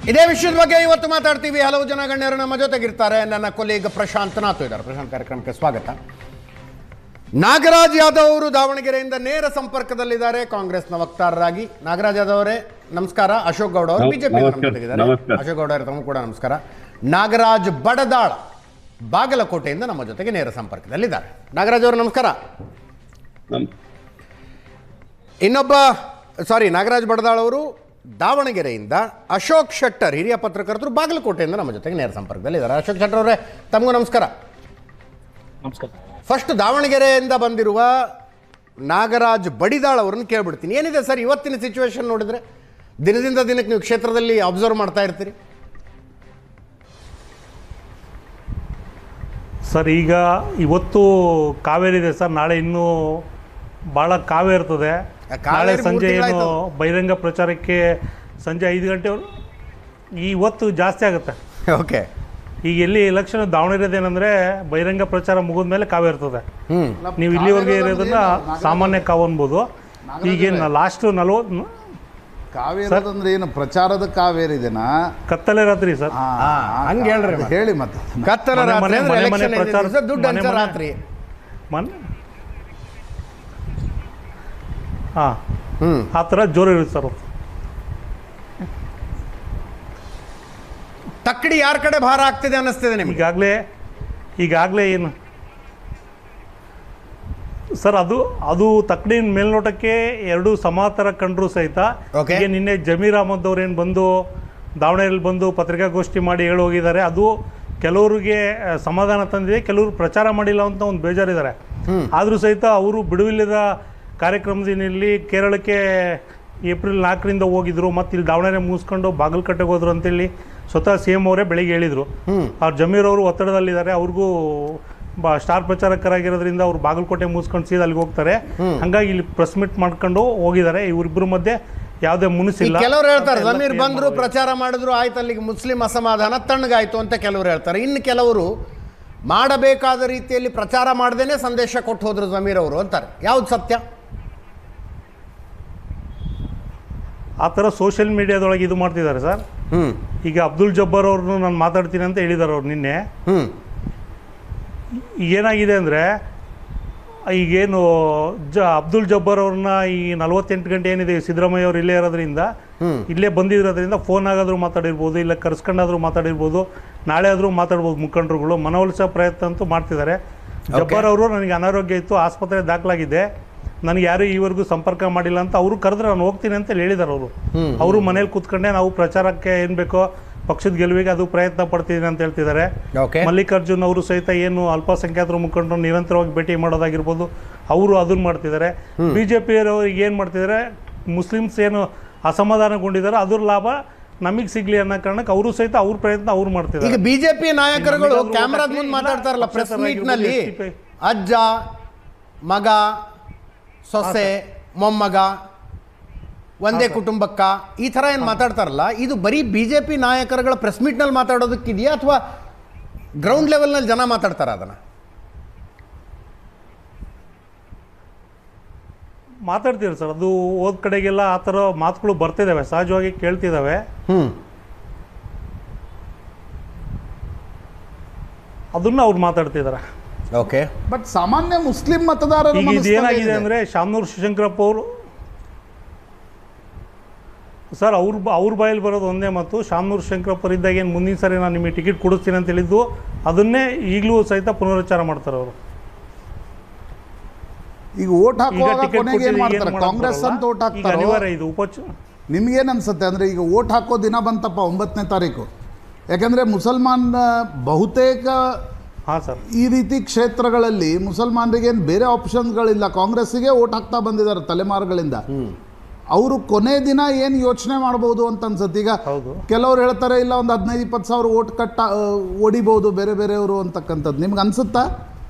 ಇದೇ ವಿಷಯದ ಬಗ್ಗೆ ಇವತ್ತು ಮಾತಾಡ್ತೀವಿ. ಹಲವು ಜನ ಗಣ್ಯರು ನಮ್ಮ ಜೊತೆಗಿರ್ತಾರೆ. ನನ್ನ ಕೊಲೀಗ್ ಪ್ರಶಾಂತ್ ನಾಥ್ ಇದ್ದಾರೆ. ಪ್ರಶಾಂತ್, ಕಾರ್ಯಕ್ರಮಕ್ಕೆ ಸ್ವಾಗತ. ನಾಗರಾಜ್ ಯಾದವ್ ಅವರು ದಾವಣಗೆರೆಯಿಂದ ನೇರ ಸಂಪರ್ಕದಲ್ಲಿದ್ದಾರೆ ಕಾಂಗ್ರೆಸ್ನ ವಕ್ತಾರರಾಗಿ. ನಾಗರಾಜ್ ಯಾದವ್ ಅವರೇ ನಮಸ್ಕಾರ. ಅಶೋಕ್ ಗೌಡ ಅವರು ಬಿಜೆಪಿ ಜೊತೆಗಿದ್ದಾರೆ. ಅಶೋಕ್ ಗೌಡ ಅವರೇ ತಮಗೂ ಕೂಡ ನಮಸ್ಕಾರ. ನಾಗರಾಜ್ ಬಡದಾಳ ಬಾಗಲಕೋಟೆಯಿಂದ ನಮ್ಮ ಜೊತೆಗೆ ನೇರ ಸಂಪರ್ಕದಲ್ಲಿದ್ದಾರೆ. ನಾಗರಾಜ್ ಅವರು ನಮಸ್ಕಾರ. ನಾಗರಾಜ್ ಬಡದಾಳ್ ಅವರು ದಾವಣಗೆರೆಯಿಂದ, ಅಶೋಕ್ ಶೆಟ್ಟರ್ ಹಿರಿಯ ಪತ್ರಕರ್ತರು ಬಾಗಲಕೋಟೆಯಿಂದ ನಮ್ಮ ಜೊತೆಗೆ ನೇರ ಸಂಪರ್ಕದಲ್ಲಿದ್ದಾರೆ. ಅಶೋಕ್ ಶೆಟ್ಟರ್ ಅವರೇ ತಮಗೂ ನಮಸ್ಕಾರ. ನಮಸ್ಕಾರ. ಫಸ್ಟ್ ದಾವಣಗೆರೆಯಿಂದ ಬಂದಿರುವ ನಾಗರಾಜ್ ಬಡಿದಾಳ್ ಅವ್ರನ್ನ ಕೇಳ್ಬಿಡ್ತೀನಿ. ಏನಿದೆ ಸರ್ ಇವತ್ತಿನ ಸಿಚುವೇಶನ್ ನೋಡಿದ್ರೆ? ದಿನದಿಂದ ದಿನಕ್ಕೆ ನೀವು ಕ್ಷೇತ್ರದಲ್ಲಿ ಅಬ್ಸರ್ವ್ ಮಾಡ್ತಾ ಇರ್ತೀರಿ ಸರ್. ಈಗ ಇವತ್ತು ಕಾವೇರಿ ಇದೆ ಸರ್, ನಾಳೆ ಇನ್ನೂ ಭಾಳ ಕಾವೇ ಇರ್ತದೆ. ನಾಳೆ ಸಂಜೆ ಏನು ಬಹಿರಂಗ ಪ್ರಚಾರಕ್ಕೆ ಸಂಜೆ 5 ಗಂಟೆ ಇವತ್ತು ಜಾಸ್ತಿ ಆಗುತ್ತೆ. ಓಕೆ. ಈಗ ಎಲ್ಲಿ ಎಲೆಕ್ಷನ್ ದಾವಣಗೆರೆದೇನೆಂದರೆ ಬಹಿರಂಗ ಪ್ರಚಾರ ಮುಗಿದ ಮೇಲೆ ಕಾವೇ ಇರ್ತದೆ. ನೀವು ಇಲ್ಲಿವರೆಗೆ ಇರೋದನ್ನ ಸಾಮಾನ್ಯ ಕಾವು ಅನ್ಬೋದು. ಈಗೇನು ಲಾಸ್ಟ್ 40 ಕಾವೇರಿ ಅಂದ್ರೆ ಏನು ಪ್ರಚಾರದ ಕಾವೇರಿದೆನಾ? ಕತ್ತಲೆ ರಾತ್ರಿ ಸರ್. ಹಂಗೆ ಹೇಳ್ರಿ, ಹೇಳಿ ಮತ್ತೆ. ಕತ್ತಲ ರಾತ್ರಿ ದುಡ್ಡು ಹಂಚೋ ರಾತ್ರಿ. ಆ ಥರ ಜೋರು ಇರುತ್ತೆ ಸರ್. ತಕ್ಕಡಿ ಯಾರ ಕಡೆ ಭಾರ ಆಗ್ತಿದೆ ಅನ್ನಿಸ್ತಿದೆ ನಿಮ್ಗೆ? ಈಗಾಗಲೇ ಏನು ಸರ್, ಅದು ತಕ್ಕಡಿನ ಮೇಲ್ನೋಟಕ್ಕೆ ಎರಡು ಸಮಾಂತರ ಕಂಡ್ರು ಸಹಿತ ಈಗ ನಿನ್ನೆ ಜಮೀರ್ ಅಹಮದ್ ಅವ್ರು ಏನು ಬಂದು ದಾವಣಗೆರೆಯಲ್ಲಿ ಬಂದು ಪತ್ರಿಕಾಗೋಷ್ಠಿ ಮಾಡಿ ಹೇಳಿ ಹೋಗಿದ್ದಾರೆ. ಅದು ಕೆಲವರಿಗೆ ಸಮಾಧಾನ ತಂದಿದೆ, ಕೆಲವರು ಪ್ರಚಾರ ಮಾಡಿಲ್ಲ ಅಂತ ಒಂದು ಬೇಜಾರಿದ್ದಾರೆ. ಆದರೂ ಸಹಿತ ಅವರು ಬಿಡುವಿಲ್ಲದ ಕಾರ್ಯಕ್ರಮದಲ್ಲಿ ಕೇರಳಕ್ಕೆ ಏಪ್ರಿಲ್ 4ರಿಂದ ಹೋಗಿದ್ರು, ಮತ್ತು ಇಲ್ಲಿ ದಾವಣಗೆರೆ ಮುಗಿಸ್ಕೊಂಡು ಬಾಗಲಕೋಟೆಗೆ ಹೋದ್ರು ಅಂತೇಳಿ ಸ್ವತಃ ಸಿ ಎಂ ಅವರೇ ಬೆಳಿಗ್ಗೆ ಹೇಳಿದರು. ಅವ್ರು ಜಮೀರ್ ಅವರು ಒತ್ತಡದಲ್ಲಿದ್ದಾರೆ, ಅವ್ರಿಗೂ ಸ್ಟಾರ್ ಪ್ರಚಾರಕರಾಗಿರೋದ್ರಿಂದ ಅವ್ರು ಬಾಗಲಕೋಟೆ ಮುಗಿಸ್ಕೊಂಡು ಸೀದಾ ಅಲ್ಲಿಗೆ ಹೋಗ್ತಾರೆ. ಹಾಗಾಗಿ ಇಲ್ಲಿ ಪ್ರೆಸ್ ಮೀಟ್ ಮಾಡ್ಕೊಂಡು ಹೋಗಿದ್ದಾರೆ. ಇವರಿಬ್ಬರ ಮಧ್ಯೆ ಯಾವುದೇ ಮುನಿಸಿಲ್ಲ. ಕೆಲವರು ಹೇಳ್ತಾರೆ ಜಮೀರ್ ಬಂದ್ರು ಪ್ರಚಾರ ಮಾಡಿದ್ರು ಆಯ್ತು, ಅಲ್ಲಿಗೆ ಮುಸ್ಲಿಂ ಅಸಮಾಧಾನ ತಣ್ಣಗಾಯ್ತು ಅಂತ ಕೆಲವರು ಹೇಳ್ತಾರೆ. ಇನ್ನು ಕೆಲವರು ಮಾಡಬೇಕಾದ ರೀತಿಯಲ್ಲಿ ಪ್ರಚಾರ ಮಾಡದೇನೆ ಸಂದೇಶ ಕೊಟ್ಟು ಹೋದ್ರು ಜಮೀರ್ ಅವರು ಅಂತಾರೆ. ಯಾವ್ದು ಸತ್ಯ? ಆ ಥರ ಸೋಷಿಯಲ್ ಮೀಡಿಯಾದೊಳಗೆ ಇದು ಮಾಡ್ತಿದ್ದಾರೆ ಸರ್. ಈಗ ಅಬ್ದುಲ್ ಜಬ್ಬಾರ್ ಅವ್ರನ್ನು ನಾನು ಮಾತಾಡ್ತೀನಿ ಅಂತ ಹೇಳಿದ್ದಾರೆ ಅವ್ರು ನಿನ್ನೆ. ಏನಾಗಿದೆ ಅಂದರೆ, ಈಗೇನು ಅಬ್ದುಲ್ ಜಬ್ಬಾರ್ ಅವ್ರನ್ನ ಈ 48 ಗಂಟೆ ಏನಿದೆ ಸಿದ್ದರಾಮಯ್ಯ ಅವ್ರು ಇಲ್ಲೇ ಇರೋದ್ರಿಂದ, ಇಲ್ಲೇ ಬಂದಿರೋದ್ರಿಂದ ಫೋನ್ ಆಗಾದರೂ ಮಾತಾಡಿರ್ಬೋದು, ಇಲ್ಲ ಕರ್ಸ್ಕೊಂಡಾದರೂ ಮಾತಾಡಿರ್ಬೋದು, ನಾಳೆ ಆದರೂ ಮಾತಾಡ್ಬೋದು. ಮುಖಂಡರುಗಳು ಮನವೊಲಿಸೋ ಪ್ರಯತ್ನ ಅಂತೂ ಮಾಡ್ತಿದ್ದಾರೆ. ಜಬ್ಬಾರ್ ಅವರು ನನಗೆ ಅನಾರೋಗ್ಯ ಇತ್ತು, ಆಸ್ಪತ್ರೆ ದಾಖಲಾಗಿದೆ, ನನಗೆ ಯಾರು ಈವರೆಗೂ ಸಂಪರ್ಕ ಮಾಡಿಲ್ಲ ಅಂತ ಅವರು ಕರೆದ್ರೆ ನಾನು ಹೋಗ್ತೀನಿ ಅಂತ ಹೇಳಿದ್ದಾರೆ. ಅವರು ಮನೇಲಿ ಕೂತ್ಕೊಂಡೆ ನಾವು ಪ್ರಚಾರಕ್ಕೆ ಏನು ಬೇಕೋ ಪಕ್ಷದ ಗೆಲುವಿಗೆ ಅದು ಪ್ರಯತ್ನ ಪಡ್ತಿದ್ದೀನಿ ಅಂತ ಹೇಳ್ತಿದ್ದಾರೆ. ಮಲ್ಲಿಕಾರ್ಜುನ್ ಅವರು ಸಹಿತ ಏನು ಅಲ್ಪಸಂಖ್ಯಾತರ ಮುಖಂಡರು ನಿರಂತರವಾಗಿ ಭೇಟಿ ಮಾಡೋದಾಗಿರ್ಬೋದು, ಅವರು ಅದನ್ನು ಮಾಡ್ತಿದ್ದಾರೆ. ಬಿಜೆಪಿಯವ್ರಿಗೆ ಏನು ಮಾಡ್ತಿದ್ದಾರೆ, ಮುಸ್ಲಿಮ್ಸ್ ಏನು ಅಸಮಾಧಾನಗೊಂಡಿದ್ದಾರೆ ಅದ್ರ ಲಾಭ ನಮಗೆ ಸಿಗ್ಲಿ ಅನ್ನೋ ಕಾರಣಕ್ಕೆ ಅವರು ಸಹಿತ ಅವ್ರ ಪ್ರಯತ್ನ ಅವ್ರು ಮಾಡ್ತಿದ್ದಾರೆ. ಈಗ ಬಿಜೆಪಿ ನಾಯಕರುಗಳು ಕ್ಯಾಮ್ರಾದ ಮುಂದೆ ಮಾತಾಡ್ತಾರಲ್ಲ ಪ್ರೆಸ್ ಮೀಟ್ನಲ್ಲಿ, ಅಜ್ಜ, ಮಗ, ಸೊಸೆ, ಮೊಮ್ಮಗ, ಒಂದೇ ಕುಟುಂಬಕ್ಕ, ಈ ಥರ ಏನು ಮಾತಾಡ್ತಾರಲ್ಲ, ಇದು ಬರೀ ಬಿಜೆಪಿ ನಾಯಕರುಗಳ ಪ್ರೆಸ್ ಮೀಟ್ನಲ್ಲಿ ಮಾತಾಡೋದಕ್ಕಿದೆಯಾ ಅಥವಾ ಗ್ರೌಂಡ್ ಲೆವೆಲ್ನಲ್ಲಿ ಜನ ಮಾತಾಡ್ತಾರ? ಅದನ್ನು ಮಾತಾಡ್ತೀರಿ ಸರ್. ಅದು ಹೋದ ಕಡೆಗೆಲ್ಲ ಆ ಥರ ಮಾತುಗಳು ಬರ್ತಿದ್ದಾವೆ, ಸಹಜವಾಗಿ ಕೇಳ್ತಿದ್ದಾವೆ. ಅದನ್ನು ಅವ್ರು ಮಾತಾಡ್ತಿದ್ದಾರೆ. ಓಕೆ. ಬಟ್ ಸಾಮಾನ್ಯ ಮುಸ್ಲಿಂ ಮತದಾರರು ಈಗ ಇದೇನಾಗಿದೆ ಅಂದರೆ, ಶಾಮನೂರು ಶಿವಶಂಕರಪ್ಪ ಅವರು ಸರ್ ಅವ್ರ ಬಾಯಲ್ಲಿ ಬರೋದು ಒಂದೇ ಮಾತು, ಶಾಮನೂರು ಶಂಕರಪ್ಪರಿದ್ದಾಗ ಏನು ಮುಂದಿನ ಸಾರಿ ನಾನು ನಿಮಗೆ ಟಿಕೆಟ್ ಕೊಡಿಸ್ತೀನಿ ಅಂತ ಹೇಳಿದ್ದು ಅದನ್ನೇ ಈಗಲೂ ಸಹಿತ ಪುನರುಚ್ಚಾರ ಮಾಡ್ತಾರೆ ಅವರು. ಈಗ ಓಟ್ ಹಾಕುವಾಗ ಕೊನೆಗೆ ಏನು ಮಾಡ್ತಾರೆ, ಕಾಂಗ್ರೆಸ್ ಅಂತ ಓಟ್ ಹಾಕ್ತಾರೆ. ಅನಿವಾರ್ಯ ಇದು ನಿಮ್ಗೇನು ಅನ್ಸುತ್ತೆ ಅಂದರೆ, ಈಗ ಓಟ್ ಹಾಕೋ ದಿನ ಬಂತಪ್ಪ 9ನೇ ತಾರೀಕು, ಯಾಕಂದರೆ ಮುಸಲ್ಮಾನ್ ಬಹುತೇಕ ಈ ರೀತಿ ಕ್ಷೇತ್ರಗಳಲ್ಲಿ ಮುಸಲ್ಮಾನರಿಗೇನು ಬೇರೆ ಆಪ್ಷನ್ಗಳಿಲ್ಲ, ಕಾಂಗ್ರೆಸ್ಸಿಗೆ ಓಟ್ ಹಾಕ್ತಾ ಬಂದಿದ್ದಾರೆ ತಲೆಮಾರುಗಳಿಂದ. ಅವರು ಕೊನೆ ದಿನ ಏನು ಯೋಚನೆ ಮಾಡ್ಬೋದು ಅಂತ ಅನ್ಸುತ್ತೆ. ಈಗ ಕೆಲವ್ರು ಹೇಳ್ತಾರೆ ಇಲ್ಲ ಒಂದು 15-20 ಸಾವಿರ ಓಟ್ ಹೊಡಿಬೋದು ಬೇರೆ ಬೇರೆಯವರು ಅಂತಕ್ಕಂಥದ್ದು. ನಿಮ್ಗೆ ಅನ್ಸುತ್ತಾ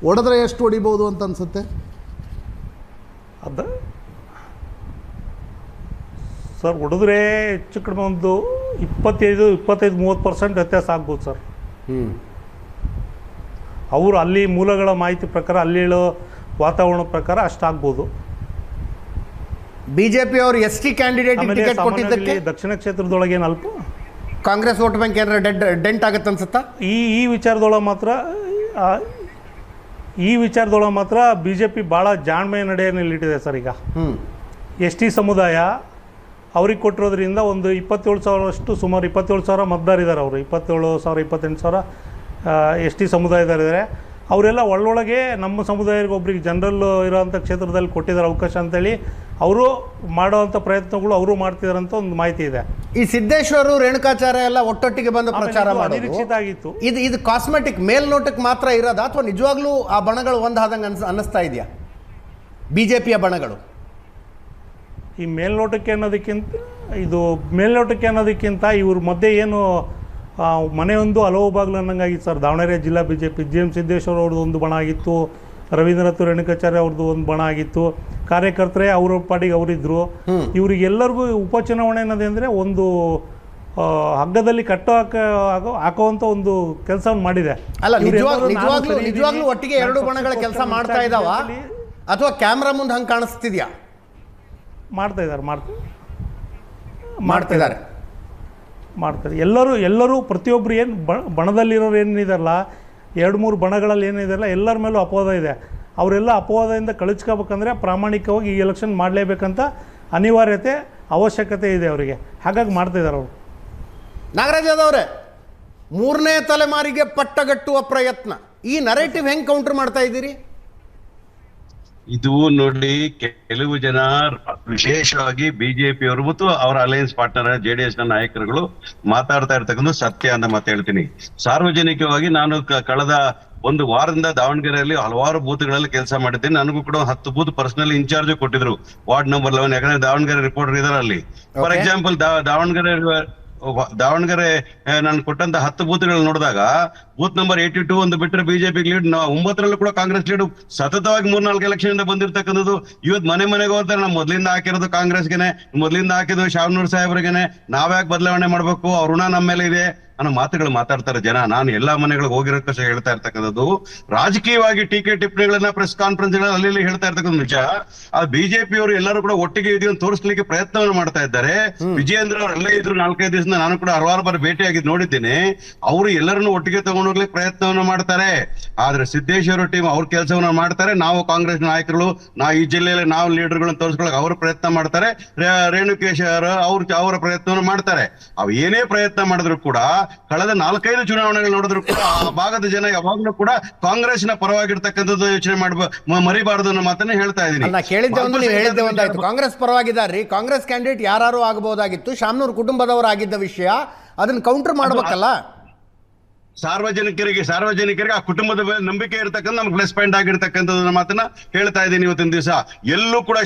ಹೊಡೆದ್ರೆ ಎಷ್ಟು ಹೊಡಿಬೋದು ಅಂತ ಅನ್ಸುತ್ತೆ? ಸರ್ ಹೊಡೆದ್ರೆ ಹೆಚ್ಚು ಕಡಿಮೆ ಒಂದು 25-30% ವ್ಯತ್ಯಾಸ ಆಗ್ಬೋದು ಸರ್. ಅವರು ಅಲ್ಲಿ ಮೂಲಗಳ ಮಾಹಿತಿ ಪ್ರಕಾರ, ಅಲ್ಲಿ ಹೇಳೋ ವಾತಾವರಣ ಪ್ರಕಾರ ಅಷ್ಟಾಗ್ಬೋದು. ಬಿಜೆಪಿ ಅವರು ಎಸ್ ಟಿ ಕ್ಯಾಂಡಿಡೇಟ್ ಟಿಕೆಟ್ ಕೊಟ್ಟಿದ್ದಕ್ಕೆ ದಕ್ಷಿಣ ಕ್ಷೇತ್ರದೊಳಗೆ ಏನು ಅಲ್ಪ ಕಾಂಗ್ರೆಸ್ ವೋಟ್ ಬ್ಯಾಂಕ್ ಏನಾರ ಡೆಂಟ್ ಆಗತ್ತೆ ಅನ್ಸುತ್ತಾ? ಈ ವಿಚಾರದೊಳಗೆ ಮಾತ್ರ ಬಿ ಜೆ ಪಿ ಭಾಳ ಜಾಣ್ಮೆಯ ನಡೆಯಲ್ಲಿಟ್ಟಿದೆ ಸರ್. ಈಗ ಎಸ್ ಟಿ ಸಮುದಾಯ ಅವ್ರಿಗೆ ಕೊಟ್ಟಿರೋದ್ರಿಂದ ಒಂದು 27,000 ಸುಮಾರು 27,000 ಮತದಾರಿದ್ದಾರೆ. ಅವರು 27,000 28,000 ಎಸ್ ಟಿ ಸಮುದಾಯದವರಿದ್ದಾರೆ. ಅವರೆಲ್ಲ ಒಳ್ಳೊಳಗೆ ನಮ್ಮ ಸಮುದಾಯಕ್ಕೆ ಒಬ್ರಿಗೆ ಜನರಲ್ ಇರೋವಂಥ ಕ್ಷೇತ್ರದಲ್ಲಿ ಕೊಟ್ಟಿದ್ದಾರೆ ಅವಕಾಶ ಅಂತೇಳಿ ಅವರು ಮಾಡೋವಂಥ ಪ್ರಯತ್ನಗಳು ಅವರು ಮಾಡ್ತಿದ್ದಾರೆ ಅಂತ ಒಂದು ಮಾಹಿತಿ ಇದೆ. ಈ ಸಿದ್ದೇಶ್ವರು ರೇಣುಕಾಚಾರ್ಯ ಎಲ್ಲ ಒಟ್ಟೊಟ್ಟಿಗೆ ಬಂದು ಪ್ರಚಾರ ನಿರೀಕ್ಷಿತ ಆಗಿತ್ತು. ಇದು ಕಾಸ್ಮೆಟಿಕ್ ಮೇಲ್ನೋಟಕ್ಕೆ ಮಾತ್ರ ಇರೋದಾ ಅಥವಾ ನಿಜವಾಗ್ಲೂ ಆ ಬಣಗಳು ಒಂದಾದಂಗೆ ಅನ್ನಿಸ್ತಾ ಇದೆಯಾ ಬಿಜೆಪಿಯ ಬಣಗಳು? ಈ ಮೇಲ್ನೋಟಕ್ಕೆ ಅನ್ನೋದಕ್ಕಿಂತ ಇವ್ರ ಮಧ್ಯೆ ಏನು ಮನೆಯೊಂದು ಹಲವು ಬಾಗಿಲು ಅನ್ನಂಗಾಗಿತ್ತು ಸರ್. ದಾವಣಗೆರೆ ಜಿಲ್ಲಾ B J P GM Siddeshwara ಅವ್ರದ್ದು ಒಂದು ಬಣ ಆಗಿತ್ತು, ರವೀಂದ್ರನಾಥ್ ರೇಣುಕಾಚಾರ್ಯ ಅವ್ರದ್ದು ಒಂದು ಬಣ ಆಗಿತ್ತು. ಕಾರ್ಯಕರ್ತರೇ ಅವ್ರ ಪಾಡಿಗೆ ಅವರಿದ್ದರು. ಇವರಿಗೆಲ್ಲರಿಗೂ ಉಪಚುನಾವಣೆ ಅನ್ನೋದಂದರೆ ಒಂದು ಹಗ್ಗದಲ್ಲಿ ಹಾಕುವಂಥ ಒಂದು ಕೆಲಸವನ್ನು ಮಾಡಿದೆ. ಅಲ್ಲ, ನಿಜವಾಗ್ಲೂ ಒಟ್ಟಿಗೆ ಎರಡು ಬಣಗಳ ಕೆಲಸ ಮಾಡ್ತಾ ಇದ್ದಾವ ಅಥವಾ ಕ್ಯಾಮ್ರಾ ಮುಂದೆ ಹಂಗೆ ಕಾಣಿಸ್ತಿದ್ಯಾ? ಮಾಡ್ತಿದ್ದಾರೆ. ಎಲ್ಲರೂ ಪ್ರತಿಯೊಬ್ಬರು ಏನು ಬಣದಲ್ಲಿರೋರು ಏನಿದಾರಲ್ಲ, 2-3 ಬಣಗಳಲ್ಲಿ ಏನಿದಾರಲ್ಲ ಎಲ್ಲರ ಮೇಲೂ ಅಪವಾದ ಇದೆ. ಅವರೆಲ್ಲ ಅಪವಾದದಿಂದ ಕಳಿಸ್ಕೋಬೇಕಂದ್ರೆ ಪ್ರಾಮಾಣಿಕವಾಗಿ ಈ ಎಲೆಕ್ಷನ್ ಮಾಡಲೇಬೇಕಂತ ಅನಿವಾರ್ಯತೆ ಅವಶ್ಯಕತೆ ಇದೆ ಅವರಿಗೆ. ಹಾಗಾಗಿ ಮಾಡ್ತಿದ್ದಾರೆ ಅವರು. ನಾಗರಾಜ್ ಯಾದವ್ ಅವರೇ, 3ನೇ ತಲೆಮಾರಿಗೆ ಪಟ್ಟಗಟ್ಟುವ ಪ್ರಯತ್ನ, ಈ ನರೇಟಿವ್ ಹೆಂಗೆ ಕೌಂಟರ್ ಮಾಡ್ತಾ ಇದ್ದೀರಿ? ಇದು ನೋಡಿ, ಕೆಲವು ಜನ ವಿಶೇಷವಾಗಿ ಬಿಜೆಪಿಯವರು ಮತ್ತು ಅವರ ಅಲಯನ್ಸ್ ಪಾರ್ಟ್ನರ್ JDS ನ ನಾಯಕರುಗಳು ಮಾತಾಡ್ತಾ ಇರ್ತಕ್ಕಂಥ ಸತ್ಯ ಅಂತ ಮಾತು ಹೇಳ್ತೀನಿ. ಸಾರ್ವಜನಿಕವಾಗಿ ನಾನು ಕಳೆದ ಒಂದು ವಾರದಿಂದ ದಾವಣಗೆರೆಯಲ್ಲಿ ಹಲವಾರು ಬೂತ್ಗಳಲ್ಲಿ ಕೆಲಸ ಮಾಡಿದ್ದೀನಿ. ನನಗೂ ಕೂಡ 10 ಬೂತ್ ಪರ್ಸನಲ್ ಇನ್ಚಾರ್ಜ್ ಕೊಟ್ಟಿದ್ರು, ವಾರ್ಡ್ ನಂಬರ್ 11. ಯಾಕಂದ್ರೆ ದಾವಣಗೆರೆ ರಿಪೋರ್ಟರ್ ಇದಾರೆ ಅಲ್ಲಿ. ಫಾರ್ ಎಕ್ಸಾಂಪಲ್ ದಾವಣಗೆರೆ ನಾನು ಕೊಟ್ಟಂತ 10 ಬೂತ್ಗಳು ನೋಡಿದಾಗ ಬೂತ್ ನಂಬರ್ 82 ಒಂದು ಬಿಟ್ಟರೆ ಬಿಜೆಪಿ ಲೀಡ್, 9ರಲ್ಲೂ ಕೂಡ ಕಾಂಗ್ರೆಸ್ ಲೀಡ್ ಸತತವಾಗಿ 3-4 ಎಲೆಕ್ಷನ್ ಇಂದ ಬಂದಿರ್ತಕ್ಕಂಥದ್ದು. ಇವತ್ತು ಮನೆಗೆ ಹೋಗ್ತಾರೆ, ನಾವು ಮೊದಲಿಂದ ಹಾಕಿರೋದು ಕಾಂಗ್ರೆಸ್ಗೆನೆ, ಮೊದಲಿಂದ ಹಾಕಿದ್ದು ಶಾವನೂರ್ ಸಾಹೇಬ್ರಿಗೆನೆ, ನಾವ್ಯಾಕೆ ಬದಲಾವಣೆ ಮಾಡ್ಬೇಕು, ಅವ್ರ ಋಣ ನಮ್ಮ ಮೇಲೆ ಇದೆ ಅನ್ನೋ ಮಾತುಗಳು ಮಾತಾಡ್ತಾರೆ ಜನ. ನಾನು ಎಲ್ಲಾ ಮನೆಗಳಿಗೆ ಹೋಗಿರೋದಕ್ಕೆ ಹೇಳ್ತಾ ಇರ್ತಕ್ಕಂಥದ್ದು, ರಾಜಕೀಯವಾಗಿ ಟೀಕೆ ಟಿಪ್ಪಣಿಗಳನ್ನ ಪ್ರೆಸ್ ಕಾನ್ಫರೆನ್ಸ್ ಅಲ್ಲಿ ಹೇಳ್ತಾ ಇರ್ತಕ್ಕಂಥ ನಿಜ. ಆ ಬಿಜೆಪಿಯವರು ಎಲ್ಲರೂ ಕೂಡ ಒಟ್ಟಿಗೆ ಇದೆಯೋ ತೋರಿಸ್ಲಿಕ್ಕೆ ಪ್ರಯತ್ನವನ್ನು ಮಾಡ್ತಾ ಇದ್ದಾರೆ. ವಿಜಯೇಂದ್ರ ಅವರು ಅಲ್ಲೇ ಇದ್ರು 4-5 ದಿವಸದಿಂದ, ನಾನು ಕೂಡ ಹಲವಾರು ಬಾರಿ ಭೇಟಿಯಾಗಿದ್ದು ನೋಡಿದ್ದೀನಿ. ಅವರು ಎಲ್ಲರನ್ನು ಒಟ್ಟಿಗೆ ತಗೊಂಡೋಗ್ಲಿಕ್ಕೆ ಪ್ರಯತ್ನವನ್ನು ಮಾಡ್ತಾರೆ. ಆದ್ರೆ ಸಿದ್ದೇಶ್ವರ ಟೀಮ್ ಅವ್ರ ಕೆಲಸವನ್ನ ಮಾಡ್ತಾರೆ. ನಾವು ಕಾಂಗ್ರೆಸ್ ನಾಯಕರು, ಈ ಜಿಲ್ಲೆಯಲ್ಲಿ ನಾವು ಲೀಡರ್ಗಳನ್ನ ತೋರಿಸ್ಕೊಳಕ್ ಅವರು ಪ್ರಯತ್ನ ಮಾಡ್ತಾರೆ. ರೇಣುಕೇಶ್ ಅವರ ಪ್ರಯತ್ನವನ್ನು ಮಾಡ್ತಾರೆ. ಅವ್ ಏನೇ ಪ್ರಯತ್ನ ಮಾಡಿದ್ರು ಕೂಡ ಕಳೆದ 4-5 ಚುನಾವಣೆಗಳು ನೋಡಿದ್ರು ಕೂಡ ಆ ಭಾಗದ ಜನ ಯಾವಾಗ್ಲೂ ಕೂಡ ಕಾಂಗ್ರೆಸ್ನ ಪರವಾಗಿರ್ತಕ್ಕಂಥದ್ದು ಯೋಚನೆ ಮರಿಬಾರದು ಅನ್ನೋ ಮಾತನ್ನ ಹೇಳ್ತಾ ಇದ್ದೀನಿ. ಹೇಳಿದ್ದೆ ಒಂದಾಯ್ತು, ಕಾಂಗ್ರೆಸ್ ಪರವಾಗಿದ್ದಾರ್ರಿ, ಕಾಂಗ್ರೆಸ್ ಕ್ಯಾಂಡಿಡೇಟ್ ಯಾರು ಆಗಬಹುದಾಗಿತ್ತು, ಶಾಮನೂರ್ ಕುಟುಂಬದವರಾಗಿದ್ದ ವಿಷಯ, ಅದನ್ನ ಕೌಂಟರ್ ಮಾಡ್ಬೇಕಲ್ಲ. ಸಾರ್ವಜನಿಕರಿಗೆ ಆ ಕುಟುಂಬದ ನಂಬಿಕೆ ಇರತಕ್ಕಂಥ ನಮ್ಗೆ ಪ್ಲಸ್ ಪಾಯಿಂಟ್ ಆಗಿರ್ತಕ್ಕಂಥದ್ದು ಮಾತನ್ನ ಹೇಳ್ತಾ ಇದ್ದೀನಿ. ಇವತ್ತಿನ ದಿವಸ ಎಲ್ಲೂ ಕೂಡ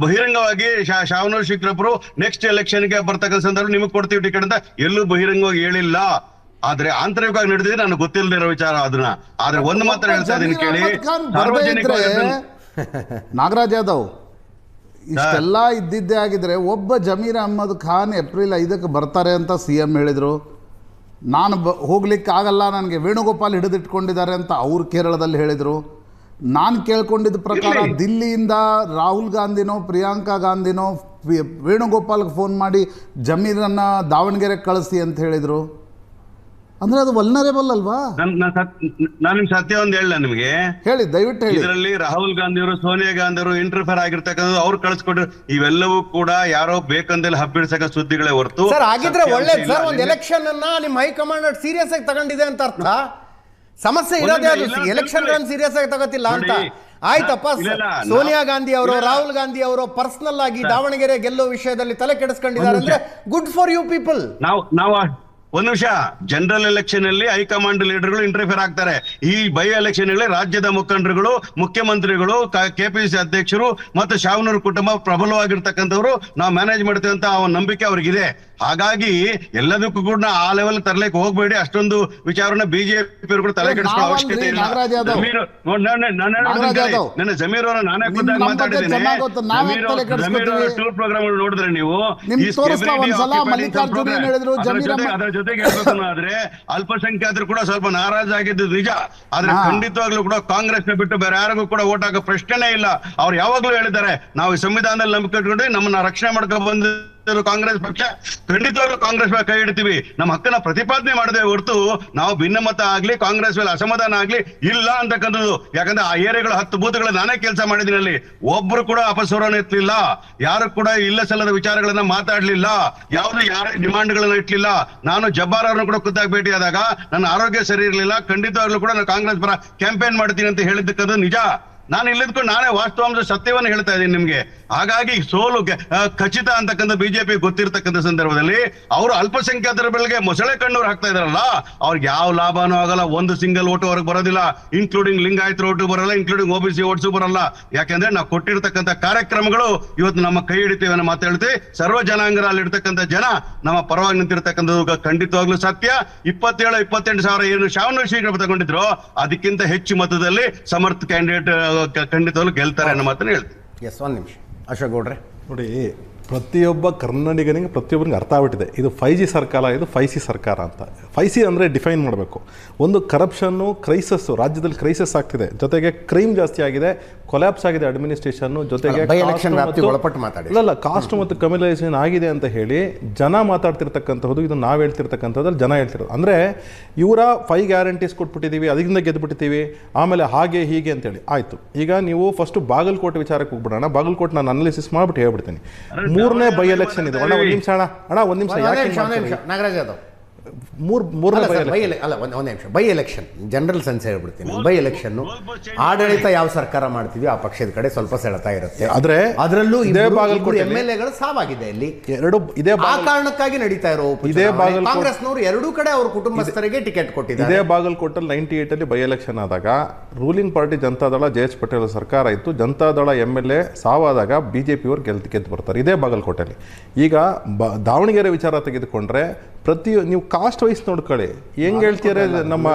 ಬಹಿರಂಗವಾಗಿ ಶಾವನೂರ್ ಶಿಕ್ರಪ್ಪರು ನೆಕ್ಸ್ಟ್ ಎಲೆಕ್ಷನ್ಗೆ ಬರ್ತಕ್ಕಂಥ ಸಂದರ್ಭ ನಿಮಗೆ ಕೊಡ್ತೀವಿ ಟಿಕೆಟ್ ಅಂತ ಎಲ್ಲೂ ಬಹಿರಂಗವಾಗಿ ಹೇಳಿಲ್ಲ. ಆದ್ರೆ ಆಂತರಿಕವಾಗಿ ನಡೆದಿದೆ, ನನಗೆ ಗೊತ್ತಿಲ್ಲದಿರೋ ವಿಚಾರ ಅದನ್ನ. ಆದ್ರೆ ಒಂದು ಮಾತ್ರ ಹೇಳ್ತಾ ಇದೀನಿ ಕೇಳಿ, ನಾಗರಾಜ್ ಯಾದವ್ ಇಷ್ಟೆಲ್ಲ ಇದ್ದಿದ್ದೇ ಆಗಿದ್ರೆ ಒಬ್ಬ ಜಮೀರ್ ಅಹ್ಮದ್ ಖಾನ್ ಏಪ್ರಿಲ್ 5ಕ್ಕೆ ಬರ್ತಾರೆ ಅಂತ CM ಹೇಳಿದ್ರು. ನಾನು ಹೋಗ್ಲಿಕ್ಕೆ ಆಗಲ್ಲ, ನನಗೆ ವೇಣುಗೋಪಾಲ್ ಹಿಡಿದಿಟ್ಕೊಂಡಿದ್ದಾರೆ ಅಂತ ಅವ್ರು ಕೇರಳದಲ್ಲಿ ಹೇಳಿದರು. ನಾನು ಕೇಳ್ಕೊಂಡಿದ್ದ ಪ್ರಕಾರ ದಿಲ್ಲಿಯಿಂದ ರಾಹುಲ್ ಗಾಂಧಿನೋ ಪ್ರಿಯಾಂಕಾ ಗಾಂಧಿನೋ ವೇಣುಗೋಪಾಲ್ಗೆ ಫೋನ್ ಮಾಡಿ ಜಮೀರನ್ನ ದಾವಣಗೆರೆಗೆ ಕಳಿಸಿ ಅಂತ ಹೇಳಿದರು. ಅಂದ್ರೆ ಅದು ವಲ್ನರೇಬಲ್ ಅಲ್ವಾ? ನಾನು ಸತ್ಯ ಒಂದು ಹೇಳ ನಿಮಗೆ, ಹೇಳಿ ದಯವಿಟ್ಟು ಹೇಳಿ. ಇದರಲ್ಲಿ ರಾಹುಲ್ ಗಾಂಧಿ ಅವರು, ಸೋನಿಯಾ ಗಾಂಧಿ ಅವರು ಇಂಟರ್ಫೇರ್ ಆಗಿರ್ತಕ್ಕಂಥ ಅವ್ರು ಕಳಿಸ್ಕೊಟ್ರು. ಇವೆಲ್ಲವೂ ಕೂಡ ಯಾರೋ ಬೇಕಂದಲ್ಲಿ ಹಬ್ಬಿಡ್ಸಕ ಸುದ್ದಿಗಳೇ ಹೊರತು. ಸರ್ ಆಗಿದ್ರೆ ಒಳ್ಳೇದು ಸರ್, ಒಂದು ಎಲೆಕ್ಷನ್ ಅನ್ನ ನಿಮ್ಮ ಹೈಕಮಾಂಡ್ ಸೀರಿಯಸ್ ಆಗಿ ತಗೊಂಡಿದೆ ಅಂತ ಅರ್ಥ. ಸಮಸ್ಯೆ ಇರೋದೇ ಅದು, ಎಲೆಕ್ಷನ್ ಗಳನ್ನ ಸೀರಿಯಸ್ ಆಗಿ ತಗೋತಿಲ್ಲ ಅಂತ. ಆಯ್ತಪ್ಪ, ಸೋನಿಯಾ ಗಾಂಧಿ ಅವರು, ರಾಹುಲ್ ಗಾಂಧಿ ಅವರು ಪರ್ಸನಲ್ ಆಗಿ ದಾವಣಗೆರೆ ಗೆಲ್ಲೋ ವಿಷಯದಲ್ಲಿ ತಲೆ ಕೆಡಿಸ್ಕೊಂಡಿದ್ದಾರೆ ಅಂದ್ರೆ ಗುಡ್ ಫಾರ್ ಯು ಪೀಪಲ್. ನಾವು ಒಂದು ನಿಮಿಷ, ಜನರಲ್ ಎಲೆಕ್ಷನ್ ಅಲ್ಲಿ ಹೈಕಮಾಂಡ್ ಲೀಡರ್ಗಳು ಇಂಟರ್ಫಿಯರ್ ಆಗ್ತಾರೆ. ಈ ಬೈ ಎಲೆಕ್ಷನ್ ಅಲ್ಲಿ ರಾಜ್ಯದ ಮುಖಂಡರುಗಳು, ಮುಖ್ಯಮಂತ್ರಿಗಳು, KPCC ಅಧ್ಯಕ್ಷರು ಮತ್ತು ಶಾವನೂರ್ ಕುಟುಂಬ ಪ್ರಬಲವಾಗಿರ್ತಕ್ಕಂಥವ್ರು ನಾವು ಮ್ಯಾನೇಜ್ ಮಾಡ್ತೇವೆ ಅಂತ ನಂಬಿಕೆ ಅವ್ರಿಗಿದೆ. ಹಾಗಾಗಿ ಎಲ್ಲದಕ್ಕೂ ಕೂಡ ಆ ಲೆವೆಲ್ ತರಲಿಕ್ಕೆ ಹೋಗ್ಬೇಡಿ. ಅಷ್ಟೊಂದು ವಿಚಾರನ ಬಿಜೆಪಿ ಕೂಡ ತಲೆ ಕೆಡಿಸ್ಕೊಳ್ಳೋ ಅವಶ್ಯಕತೆ ಇಲ್ಲ. ನನ್ನ ಜಮೀರ್ ಅವರ ನಾನೇ ಖುದ್ದಾಗಿ ಮಾತಾಡಿದ್ದೇನೆ. ಟೂರ್ ಪ್ರೋಗ್ರಾಮ್ ನೋಡಿದ್ರೆ ನೀವು ಅದರ ಜೊತೆಗೆ ಆದ್ರೆ ಅಲ್ಪಸಂಖ್ಯಾತರು ಕೂಡ ಸ್ವಲ್ಪ ನಾರಾಜಾಗಿದ್ದು ನಿಜ. ಆದ್ರೆ ಖಂಡಿತವಾಗ್ಲೂ ಕೂಡ ಕಾಂಗ್ರೆಸ್ ನ ಬಿಟ್ಟು ಬೇರೆ ಯಾರಿಗೂ ಕೂಡ ಓಟ್ ಹಾಕೋ ಪ್ರಶ್ನೆನೇ ಇಲ್ಲ. ಅವ್ರು ಯಾವಾಗ್ಲೂ ಹೇಳಿದ್ದಾರೆ, ನಾವು ಸಂವಿಧಾನದಲ್ಲಿ ನಂಬಿಕೆ ಇಟ್ಕೊಂಡು ನಮ್ಮನ್ನ ರಕ್ಷಣೆ ಮಾಡ್ಕೊಂಡು ಬಂದ ಕಾಂಗ್ರೆಸ್ ಪಕ್ಷ ಖಂಡಿತವಾಗ್ಲೂ ಕಾಂಗ್ರೆಸ್ ಕೈ ಹಿಡ್ತೀವಿ. ನಮ್ಮ ಹಕ್ಕನ್ನ ಪ್ರತಿಪಾದನೆ ಮಾಡದೆ ಹೊರತು ನಾವು ಭಿನ್ನಮತ ಆಗ್ಲಿ ಕಾಂಗ್ರೆಸ್ ಮೇಲೆ ಅಸಮಾಧಾನ ಆಗ್ಲಿ ಇಲ್ಲ ಅಂತಕ್ಕಂಥದ್ದು. ಯಾಕಂದ್ರೆ ಆ ಏರಿಯಾಗಳು 10 ಬೂತ್ಗಳು ನಾನೇ ಕೆಲಸ ಮಾಡಿದ್ದೀನಿ, ಅಲ್ಲಿ ಒಬ್ರು ಕೂಡ ಅಪಸ್ವರನ ಎತ್ತಲಿಲ್ಲ, ಯಾರು ಕೂಡ ಇಲ್ಲ ಸಲ್ಲದ ವಿಚಾರಗಳನ್ನ ಮಾತಾಡ್ಲಿಲ್ಲ, ಯಾವ್ದು ಯಾರ ಡಿಮಾಂಡ್ಗಳನ್ನ ಇಟ್ಲಿಲ್ಲ. ನಾನು ಜಬ್ಬಾರ್ ಅವ್ರನ್ನ ಕೂಡ ಖುದ್ದಾಗಿ ಭೇಟಿಯಾದಾಗ ನನ್ನ ಆರೋಗ್ಯ ಸರಿ ಇರಲಿಲ್ಲ, ಖಂಡಿತವಾಗ್ಲೂ ಕೂಡ ನಾನು ಕಾಂಗ್ರೆಸ್ ಪರ ಕ್ಯಾಂಪೇನ್ ಮಾಡ್ತೀನಿ ಅಂತ ಹೇಳಿದ್ದಕ್ಕದು ನಿಜ. ನಾನು ಇಲ್ಲಿದ್ಕೊಂಡು ನಾನೇ ವಾಸ್ತವಾಂಶ ಸತ್ಯವನ್ನು ಹೇಳ್ತಾ ಇದ್ದೀನಿ ನಿಮ್ಗೆ. ಹಾಗಾಗಿ ಸೋಲು ಖಚಿತ ಅಂತಕ್ಕಂಥ ಬಿಜೆಪಿ ಗೊತ್ತಿರ್ತಕ್ಕಂಥ ಸಂದರ್ಭದಲ್ಲಿ ಅವರು ಅಲ್ಪಸಂಖ್ಯಾತರ ಬೆಳೆಗೆ ಮೊಸಳೆ ಕಣ್ಣೂರು ಹಾಕ್ತಾ ಇದಾರಲ್ಲ, ಅವ್ರಿಗೆ ಯಾವ ಲಾಭನೂ ಆಗಲ್ಲ. ಒಂದು ಸಿಂಗಲ್ ಓಟು ಅವ್ರಿಗೆ ಬರೋದಿಲ್ಲ, ಇನ್ಕ್ಲೂಡಿಂಗ್ ಲಿಂಗಾಯತ್ ಓಟು ಬರಲ್ಲ, ಇನ್ಕ್ಲೂಡಿಂಗ್ OBC ಓಟ್ಸು ಬರಲ್ಲ. ಯಾಕಂದ್ರೆ ನಾವು ಕೊಟ್ಟಿರ್ತಕ್ಕಂಥ ಕಾರ್ಯಕ್ರಮಗಳು ಇವತ್ತು ನಮ್ಮ ಕೈ ಹಿಡಿತೀವಿ ಅನ್ನೋ ಮಾತು ಹೇಳ್ತೀವಿ. ಸರ್ವ ಜನಾಂಗರ ಅಲ್ಲಿ ಇರ್ತಕ್ಕಂಥ ಜನ ನಮ್ಮ ಪರವಾಗಿ ನಿಂತಿರ್ತಕ್ಕಂಥದ್ದು ಖಂಡಿತವಾಗ್ಲೂ ಸತ್ಯ. 27-28 ಸಾವಿರ ಏನು ಶಾವನೂರು ಶೀಘ್ರ ತಗೊಂಡಿದ್ರು ಅದಕ್ಕಿಂತ ಹೆಚ್ಚು ಮತದಲ್ಲಿ ಸಮರ್ಥ ಕ್ಯಾಂಡಿಡೇಟ್ ಖಂಡಿತವಾಗ್ಲೂ ಗೆಲ್ತಾರೆ ಅನ್ನೋ ಮಾತನ್ನು ಹೇಳ್ತೀವಿ. ಎಸ್, ಒಂದು ನಿಮಿಷ ಅಶೋಕ್ ಗೌಡ್ರೆ. ನೋಡಿ, ಪ್ರತಿಯೊಬ್ಬ ಕನ್ನಡಿಗನಿಗೆ ಪ್ರತಿಯೊಬ್ಬರಿಗೆ ಅರ್ಥ ಆಗ್ಬಿಟ್ಟಿದೆ ಇದು 5G ಸರ್ಕಾರ, ಇದು 5C ಸರ್ಕಾರ ಅಂತ. 5C ಅಂದರೆ ಡಿಫೈನ್ ಮಾಡಬೇಕು. ಒಂದು ಕರಪ್ಷನ್ನು, ಕ್ರೈಸಸ್ಸು, ರಾಜ್ಯದಲ್ಲಿ ಕ್ರೈಸಿಸ್ ಆಗ್ತಿದೆ, ಜೊತೆಗೆ ಕ್ರೈಮ್ ಜಾಸ್ತಿ ಆಗಿದೆ, ಕೊಲ್ಯಾಪ್ಸ್ ಆಗಿದೆ ಅಡ್ಮಿನಿಸ್ಟ್ರೇಷನ್, ಜೊತೆಗೆ ಇಲ್ಲ ಕಾಸ್ಟ್ ಮತ್ತು ಕಮ್ಯುನಲೈಸೇಷನ್ ಆಗಿದೆ ಅಂತ ಹೇಳಿ ಜನ ಮಾತಾಡ್ತಿರ್ತಕ್ಕಂಥದ್ದು. ಇದು ನಾವು ಹೇಳ್ತಿರ್ತಕ್ಕಂಥದ್ರಲ್ಲಿ ಜನ ಹೇಳ್ತಿರೋದು. ಅಂದರೆ ಇವರ 5 ಗ್ಯಾರಂಟೀಸ್ ಕೊಟ್ಬಿಟ್ಟಿದ್ದೀವಿ, ಅದರಿಂದ ಗೆದ್ದುಬಿಟ್ಟಿದ್ದೀವಿ, ಆಮೇಲೆ ಹಾಗೆ ಹೀಗೆ ಅಂತೇಳಿ ಆಯಿತು. ಈಗ ನೀವು ಫಸ್ಟ್ ಬಾಗಲಕೋಟೆ ವಿಚಾರಕ್ಕೆ ಹೋಗ್ಬಿಡೋಣ. ಬಾಗಲಕೋಟೆ ನಾನು ಅನಾಲಿಸಿಸ್ ಮಾಡಿಬಿಟ್ಟು ಹೇಳ್ಬಿಡ್ತೀನಿ. 3ನೇ ಬೈ ಎಲೆಕ್ಷನ್ ಇದು. ಒಂದು ನಿಮಿಷ ಒಂದು ನಿಮಿಷ ನಾಗರಾಜ್ ಯಾದವ್ ಮೂರನೇ ಬೈ ಎಲೆಕ್ಷನ್ ಜನರಲ್ ಸೆನ್ಸ್ ಹೇಳ್ಬಿಡ್ತೀನಿ. ಬೈ ಎಲೆಕ್ಷನ್ ಆಡಳಿತ ಯಾವ ಸರ್ಕಾರ ಮಾಡ್ತೀವಿ ಆ ಪಕ್ಷದ ಕಡೆ ಸ್ವಲ್ಪ ಸೆಳೆತಾ ಇರುತ್ತೆ. ಆದ್ರೆ ಅದರಲ್ಲೂ ಬಾಗಲಕೋಟೆ MLA ಗಳು ಸಾವಾಗಿದೆ ಇಲ್ಲಿ. ಇದೇ ಆ ಕಾರಣಕ್ಕಾಗಿ ನಡೀತಾ ಇರೋ ಕಾಂಗ್ರೆಸ್ನವರು ಎರಡೂ ಕಡೆ ಅವ್ರ ಕುಟುಂಬಸ್ಥರಿಗೆ ಟಿಕೆಟ್ ಕೊಟ್ಟಿದ್ದಾರೆ. ಇದೇ ಬಾಗಲಕೋಟಲ್ಲಿ 98 ಬೈ ಎಲೆಕ್ಷನ್ ಆದಾಗ ruling party Janata Dal JH Patel ಸರ್ಕಾರ ಇತ್ತು. ಜನತಾದಳ MLA ಸಾವಾದಾಗ BJP ಅವರು ಗೆದ್ದು ಬರ್ತಾರೆ ಇದೇ ಬಾಗಲಕೋಟೆಯಲ್ಲಿ. ಈಗ ದಾವಣಗೆರೆ ವಿಚಾರ ತೆಗೆದುಕೊಂಡ್ರೆ ನೀವು ಕಾಸ್ಟ್ ವೈಸ್ ನೋಡ್ಕೊಳ್ಳಿ ಹೆಂಗೆ ಹೇಳ್ತೀರಾ. ನಮ್ಮ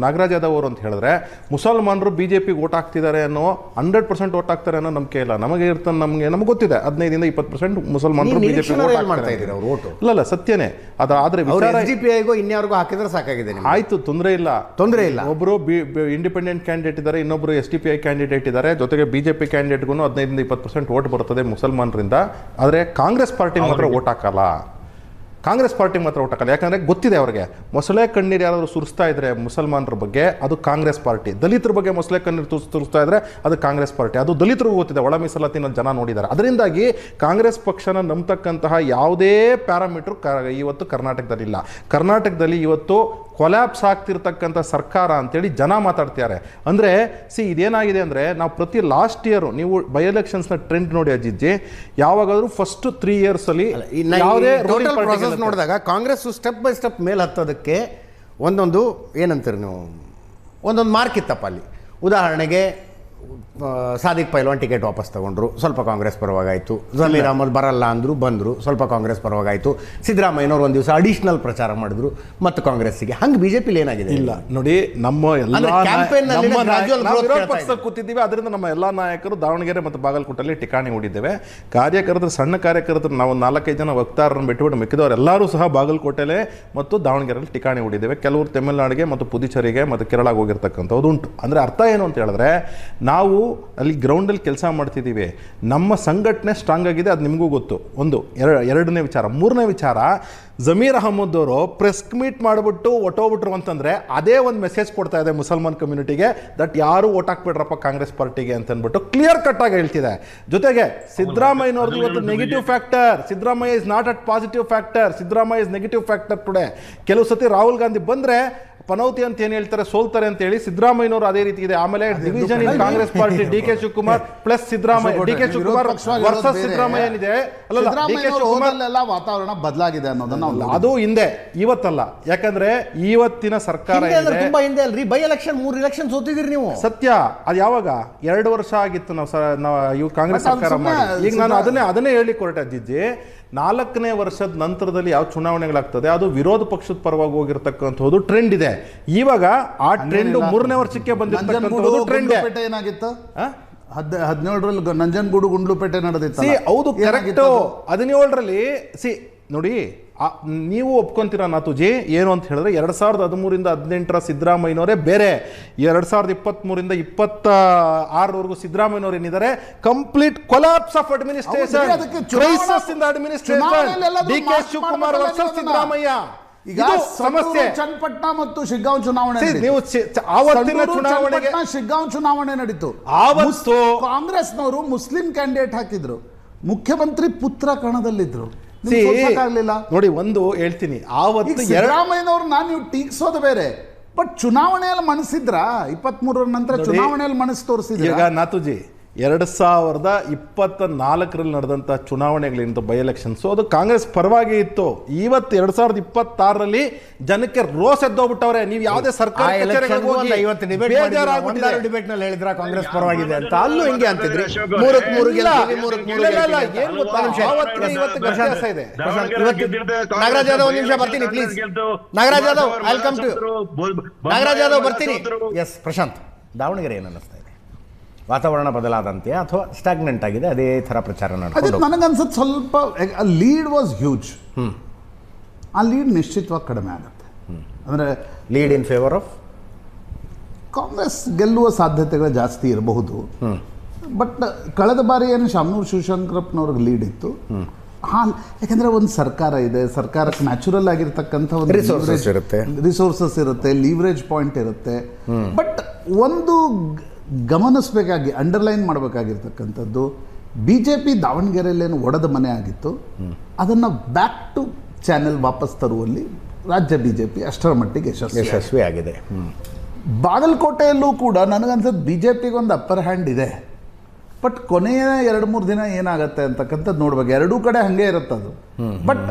ನಾಗರಾಜ್ ಯಾದವ್ ಅವರು ಅಂತ ಹೇಳಿದ್ರೆ ಮುಸಲ್ಮಾನರು BJPಗೆ ಓಟ್ ಹಾಕ್ತಿದ್ದಾರೆ ಅನ್ನೋ 100% ಓಟ್ ಹಾಕ್ತಾರೆ ಅನ್ನೋ ನಂಬಿಕೆ ಇಲ್ಲ. ನಮಗೆ ಇರ್ತಾನೆ, ನಮಗೆ ಗೊತ್ತಿದೆ 15-20% ಮುಸಲ್ಮಾನರು BJP ಇಲ್ಲ ಸತ್ಯನೇ. ಆದ್ರೆ ಇನ್ಯಾರಿಗೂ ಹಾಕಿದ್ರೆ ಸಾಕಾಗಿದೆ. ಆಯ್ತು, ತೊಂದರೆ ಇಲ್ಲ. ಒಬ್ರು ಇಂಡಿಪೆಂಡೆಂಟ್ ಕ್ಯಾಂಡಿಡೇಟ್ ಇದ್ದಾರೆ, ಇನ್ನೊಬ್ರು SDPI ಕ್ಯಾಂಡಿಡೇಟ್ ಇದ್ದಾರೆ, ಜೊತೆಗೆ BJP ಕ್ಯಾಂಡಿಡೇಟ್ಗೂ 15-20% ಓಟ್ ಬರ್ತದೆ ಮುಸಲ್ಮಾನರಿಂದ. ಆದರೆ ಕಾಂಗ್ರೆಸ್ ಪಾರ್ಟಿ ಮಾತ್ರ ಓಟ್ ಹಾಕಲ್ಲ. ಯಾಕಂದರೆ ಗೊತ್ತಿದೆ ಅವ್ರಿಗೆ, ಮೊಸಳೆ ಕಣ್ಣೀರು ಯಾರಾದರೂ ಸುರಿಸ್ತಾ ಇದ್ರೆ ಮುಸಲ್ಮಾನರ ಬಗ್ಗೆ ಅದು ಕಾಂಗ್ರೆಸ್ ಪಾರ್ಟಿ, ದಲಿತರ ಬಗ್ಗೆ ಮೊಸಳೆ ಕಣ್ಣೀರು ಸುರಿಸ್ತಾ ಇದ್ರೆ ಅದು ಕಾಂಗ್ರೆಸ್ ಪಾರ್ಟಿ. ಅದು ದಲಿತರಿಗೂ ಗೊತ್ತಿದೆ, ಒಳ ಮೀಸಲಾತಿನ ಜನ ನೋಡಿದ್ದಾರೆ. ಅದರಿಂದಾಗಿ ಕಾಂಗ್ರೆಸ್ ಪಕ್ಷನ ನಂಬತಕ್ಕಂತಹ ಯಾವುದೇ ಪ್ಯಾರಾಮೀಟರ್ ಇವತ್ತು ಕರ್ನಾಟಕದಲ್ಲಿಲ್ಲ. ಕರ್ನಾಟಕದಲ್ಲಿ ಇವತ್ತು ಕೊಲ್ಯಾಪ್ಸ್ ಆಗ್ತಿರ್ತಕ್ಕಂಥ ಸರ್ಕಾರ ಅಂತೇಳಿ ಜನ ಮಾತಾಡ್ತಿದ್ದಾರೆ. ಅಂದರೆ ಇದೇನಾಗಿದೆ ಅಂದರೆ ನಾವು ಪ್ರತಿ ಲಾಸ್ಟ್ ಇಯರು ನೀವು ಬೈ ಎಲೆಕ್ಷನ್ಸ್ನ ಟ್ರೆಂಡ್ ನೋಡಿ ಅಜಿಜ್ಜಿ, ಯಾವಾಗಾದ್ರೂ ಫಸ್ಟ್ 3 ಇಯರ್ಸಲ್ಲಿ ಯಾವುದೇ ನೋಡಿದಾಗ ಕಾಂಗ್ರೆಸ್ ಸ್ಟೆಪ್ ಬೈ ಸ್ಟೆಪ್ ಮೇಲೆ ಹತ್ತೋದಕ್ಕೆ ಒಂದೊಂದು ಏನಂತೀರಿ ನೀವು ಒಂದೊಂದು ಮಾರ್ಕ್ ಇತ್ತಪ್ಪ ಅಲ್ಲಿ. ಉದಾಹರಣೆಗೆ ಸಾದಿಕ್ ಪೈಲ್ವಾನ್ ಟಿಕೆಟ್ ವಾಪಸ್ ತಗೊಂಡ್ರು, ಸ್ವಲ್ಪ ಕಾಂಗ್ರೆಸ್ ಪರವಾಗಾಯಿತು. ಜಮೀರ್ ಅಹಮದ್ ಬರಲ್ಲ ಅಂದರು, ಬಂದರು, ಸ್ವಲ್ಪ ಕಾಂಗ್ರೆಸ್ ಪರವಾಗಾಯಿತು. ಸಿದ್ದರಾಮಯ್ಯನವರು ಒಂದು ದಿವಸ ಅಡಿಷನಲ್ ಪ್ರಚಾರ ಮಾಡಿದ್ರು ಮತ್ತು ಕಾಂಗ್ರೆಸ್ಸಿಗೆ. ಹಂಗೆ ಬಿಜೆಪಿಲಿ ಏನಾಗಿದೆ ಇಲ್ಲ ನೋಡಿ. ನಮ್ಮ ಕೂತಿದ್ದೀವಿ, ಅದರಿಂದ ನಮ್ಮ ಎಲ್ಲ ನಾಯಕರು ದಾವಣಗೆರೆ ಮತ್ತು ಬಾಗಲಕೋಟೆಯಲ್ಲಿ ಠಿಕಾಣಿ ಹೂಡಿದ್ದೇವೆ. ಕಾರ್ಯಕರ್ತರು, ಸಣ್ಣ ಕಾರ್ಯಕರ್ತರು ನಾವು 4-5 ಜನ ವಕ್ತಾರರನ್ನು ಬಿಟ್ಟುಬಿಟ್ಟು ಮಿಕ್ಕಿದವರು ಎಲ್ಲರೂ ಸಹ ಬಾಗಲಕೋಟೆಲೆ ಮತ್ತು ದಾವಣಗೆರೆಯಲ್ಲಿ ಠಿಕಾಣಿ ಹೂಡಿದ್ದೇವೆ. ಕೆಲವರು ತಮಿಳುನಾಡಿಗೆ ಮತ್ತು ಪುದುಚೇರಿಗೆ ಮತ್ತು ಕೇರಳಕ್ಕೆ ಹೋಗಿರ್ತಕ್ಕಂಥದ್ದು ಉಂಟು. ಅಂದರೆ ಅರ್ಥ ಏನು ಅಂತ ಹೇಳಿದ್ರೆ ನಾವು ಅಲ್ಲಿ ಗ್ರೌಂಡಲ್ಲಿ ಕೆಲಸ ಮಾಡ್ತಿದ್ದೀವಿ, ನಮ್ಮ ಸಂಘಟನೆ ಸ್ಟ್ರಾಂಗ್ ಆಗಿದೆ, ಅದು ನಿಮಗೂ ಗೊತ್ತು. ಎರಡನೇ ವಿಚಾರ. ಮೂರನೇ ವಿಚಾರ, ಜಮೀರ್ ಅಹಮದ್ ಅವರು ಪ್ರೆಸ್ ಮೀಟ್ ಮಾಡಿಬಿಟ್ಟು ಒಟ್ಟೋಗ್ಬಿಟ್ರು ಅಂತಂದರೆ ಅದೇ ಒಂದು ಮೆಸೇಜ್ ಕೊಡ್ತಾ ಇದೆ ಮುಸಲ್ಮಾನ್ ಕಮ್ಯುನಿಟಿಗೆ, ದಟ್ ಯಾರು ಓಟ್ ಹಾಕ್ಬಿಡ್ರಪ್ಪ ಕಾಂಗ್ರೆಸ್ ಪಾರ್ಟಿಗೆ ಅಂತಂದ್ಬಿಟ್ಟು ಕ್ಲಿಯರ್ ಕಟ್ ಆಗಿ ಹೇಳ್ತಿದೆ. ಜೊತೆಗೆ ಸಿದ್ದರಾಮಯ್ಯನವ್ರದ್ದು ಇವತ್ತು negative factor, Siddaramaiah is not at positive factor, Siddaramaiah is negative factor today. ಕೆಲವು ಸತಿ ರಾಹುಲ್ ಗಾಂಧಿ ಬಂದರೆ ಪನೌತಿ ಅಂತ ಏನು ಹೇಳ್ತಾರೆ, ಸೋಲ್ತಾರೆ ಅಂತ ಹೇಳಿ ಸಿದ್ದರಾಮಯ್ಯನವರು ಅದೇ ರೀತಿ ಇದೆ. ಆಮೇಲೆ ಡಿವಿಷನ್ ಇನ್ Congress party DK Shivakumar plus Siddaramaiah, DK Shivakumar versus Siddaramaiah ಏನಿದೆ ಅಲ್ಲ, ವಾತಾವರಣ ಬದಲಾಗಿದೆ ಅನ್ನೋದನ್ನ ಅದು ಹಿಂದೆ, ಇವತ್ತಲ್ಲ. ಯಾಕಂದ್ರೆ ಇವತ್ತಿನ ಸರ್ಕಾರ ತುಂಬಾ ಹಿಂದೆ ಅಲ್ರಿ. ಬೈ ಎಲೆಕ್ಷನ್ 3 ಎಲೆಕ್ಷನ್ ಸೋತಿದ್ದೀರಿ ನೀವು. ಸತ್ಯ. ಅದು ಯಾವಾಗ 2 ವರ್ಷ ಆಗಿತ್ತು ನಾವು ಕಾಂಗ್ರೆಸ್ ಸರ್ಕಾರ ಮಾಡಿ. ಈಗ ನಾನು ಅದನ್ನೇ ಹೇಳಿ ಕೊರಟೆ ಅಜ್ಜಿಜ್ಜಿ, 4ನೇ ವರ್ಷದ ನಂತರದಲ್ಲಿ ಯಾವ ಚುನಾವಣೆಗಳಾಗ್ತದೆ ಅದು ವಿರೋಧ ಪಕ್ಷದ ಪರವಾಗಿ ಹೋಗಿರ್ತಕ್ಕಂಥದ್ದು ಟ್ರೆಂಡ್ ಇದೆ. ಇವಾಗ ಆ ಟ್ರೆಂಡ್ 3ನೇ ವರ್ಷಕ್ಕೆ ಬಂದಿರ್ತಕ್ಕಂಥದ್ದು ಟ್ರೆಂಡ್ ಏನಾಗಿತ್ತು. 17ರಲ್ಲಿ ನಂಜನಗೂಡು ಗುಂಡ್ಲುಪೇಟೆ ನಡೆದಿತ್ತು. ಹೌದು, ಕರೆಕ್ಟ್. 17ರಲ್ಲಿ ನೋಡಿ ನೀವು ಒಪ್ಕೊಂತೀರಾ ನಾಥುಜಿ ಏನು ಅಂತ ಹೇಳಿದ್ರೆ 2013ರಿಂದ 18 ಸಿದ್ದರಾಮಯ್ಯನವರೇ ಬೇರೆ, 2023ರಿಂದ 26ವರೆಗೂ ಸಿದ್ದರಾಮಯ್ಯನವರು ಏನಿದ್ದಾರೆ complete collapse of administration, crisis in administration, D K Shivakumar versus Siddaramaiah. ಈಗ ಸಮಸ್ಯೆ ಚನ್ನಪಟ್ಟಣ ಮತ್ತು ಶಿಗ್ಗಾಂವ್ ಚುನಾವಣೆ, ನೀವು ಆವತ್ತಿನ ಚುನಾವಣೆಗೆ ಶಿಗ್ಗಾಂವ್ ಚುನಾವಣೆ ನಡೀತು. ಆವತ್ತು ಕಾಂಗ್ರೆಸ್ನವರು ಮುಸ್ಲಿಂ ಕ್ಯಾಂಡಿಡೇಟ್ ಹಾಕಿದ್ರು, ಮುಖ್ಯಮಂತ್ರಿ ಪುತ್ರ ಕಣದಲ್ಲಿದ್ರು. ನೋಡಿ ಒಂದು ಹೇಳ್ತೀನಿ, ಆವತ್ತು ಸಿದ್ದರಾಮಯ್ಯನವ್ರನ್ನ ನೀವು ಟೀಕಿಸೋದು ಬೇರೆ, ಬಟ್ ಚುನಾವಣೆಯಲ್ಲಿ ಮನಸ್ಸಿದ್ರ 23ರ ನಂತರ ಚುನಾವಣೆಯಲ್ಲಿ ಮನಸ್ಸು ತೋರಿಸಿದ್ರೆ. ಈಗ ನಾಥುಜಿ 2024ರಲ್ಲಿ ನಡೆದಂಥ ಚುನಾವಣೆಗಳಿಂದ ಬೈ ಎಲೆಕ್ಷನ್ಸು ಅದು ಕಾಂಗ್ರೆಸ್ ಪರವಾಗಿ ಇತ್ತು. ಇವತ್ತು 2026ರಲ್ಲಿ ಜನಕ್ಕೆ ರೋಸ್ ಎದ್ದೋಗ್ಬಿಟ್ಟವ್ರೆ. ನೀವು ಯಾವುದೇ ಸರ್ಕಾರ ಡಿಬೇಟ್ ನಲ್ಲಿ ಹೇಳಿದ್ರ ಕಾಂಗ್ರೆಸ್ ಪರವಾಗಿದೆ ಅಂತ, ಅಲ್ಲೂ ಹಿಂಗೆ ಅಂತಿದ್ರಿ. ನಾಗರಾಜ್ ಯಾದವ್ ಒಂದು ನಿಮಿಷ ಬರ್ತೀನಿ please. Nagaraj Yadav welcome to. Nagaraj Yadav ಬರ್ತೀನಿ. ಎಸ್ ಪ್ರಶಾಂತ್, ದಾವಣಗೆರೆ ಏನು ಅನ್ನಿಸ್ತಾ ಇದೆ? ವಾತಾವರಣ ಬದಲಾದಂತೆ ಅಥವಾ ಸ್ಟಾಗ್ನೆಂಟ್ ಆಗಿದೆ, ಅದೇ ಥರ ಪ್ರಚಾರ ನಡೆದು? ನನಗನ್ಸುತ್ತೆ ಸ್ವಲ್ಪ ಲೀಡ್ ವಾಸ್ ಹ್ಯೂಜ್. ಆ ಲೀಡ್ ನಿಶ್ಚಿತವಾಗಿ ಕಡಿಮೆ ಆಗುತ್ತೆ. ಅಂದರೆ lead in favour of Congress ಗೆಲ್ಲುವ ಸಾಧ್ಯತೆಗಳು ಜಾಸ್ತಿ ಇರಬಹುದು. ಬಟ್ ಕಳೆದ ಬಾರಿ ಏನು ಶಾಮನೂರು ಶಿವಶಂಕರಪ್ಪನವ್ರಿಗೆ ಲೀಡ್ ಇತ್ತು. ಯಾಕಂದರೆ ಒಂದು ಸರ್ಕಾರ ಇದೆ, ಸರ್ಕಾರಕ್ಕೆ ನ್ಯಾಚುರಲ್ ಆಗಿರ್ತಕ್ಕಂಥ ಒಂದು ರಿಸೋರ್ಸಸ್ ಇರುತ್ತೆ, ಲೀವ್ರೇಜ್ ಪಾಯಿಂಟ್ ಇರುತ್ತೆ. ಬಟ್ ಒಂದು ಗಮನಿಸಬೇಕಾಗಿ ಅಂಡರ್ಲೈನ್ ಮಾಡಬೇಕಾಗಿರ್ತಕ್ಕಂಥದ್ದು, ಬಿ ಜೆ ಪಿ ದಾವಣಗೆರೆಯಲ್ಲೇನು ಒಡೆದ ಮನೆ ಆಗಿತ್ತು, ಅದನ್ನು ಬ್ಯಾಕ್ ಟು ಚಾನೆಲ್ ವಾಪಸ್ ತರುವಲ್ಲಿ ರಾಜ್ಯ ಬಿ ಜೆ ಪಿ ಅಷ್ಟರ ಮಟ್ಟಿಗೆ ಯಶಸ್ವಿ ಆಗಿದೆ. ಬಾಗಲಕೋಟೆಯಲ್ಲೂ ಕೂಡ ನನಗನ್ಸೋದು ಬಿ ಜೆ ಪಿಗೆ ಒಂದು ಅಪ್ಪರ್ ಹ್ಯಾಂಡ್ ಇದೆ. ಬಟ್ ಕೊನೆಯ 2-3 ದಿನ ಏನಾಗುತ್ತೆ ಅಂತಕ್ಕಂಥದ್ದು ನೋಡ್ಬೇಕು. ಎರಡೂ ಕಡೆ ಹಾಗೆ ಇರುತ್ತೆ ಅದು. ಬಟ್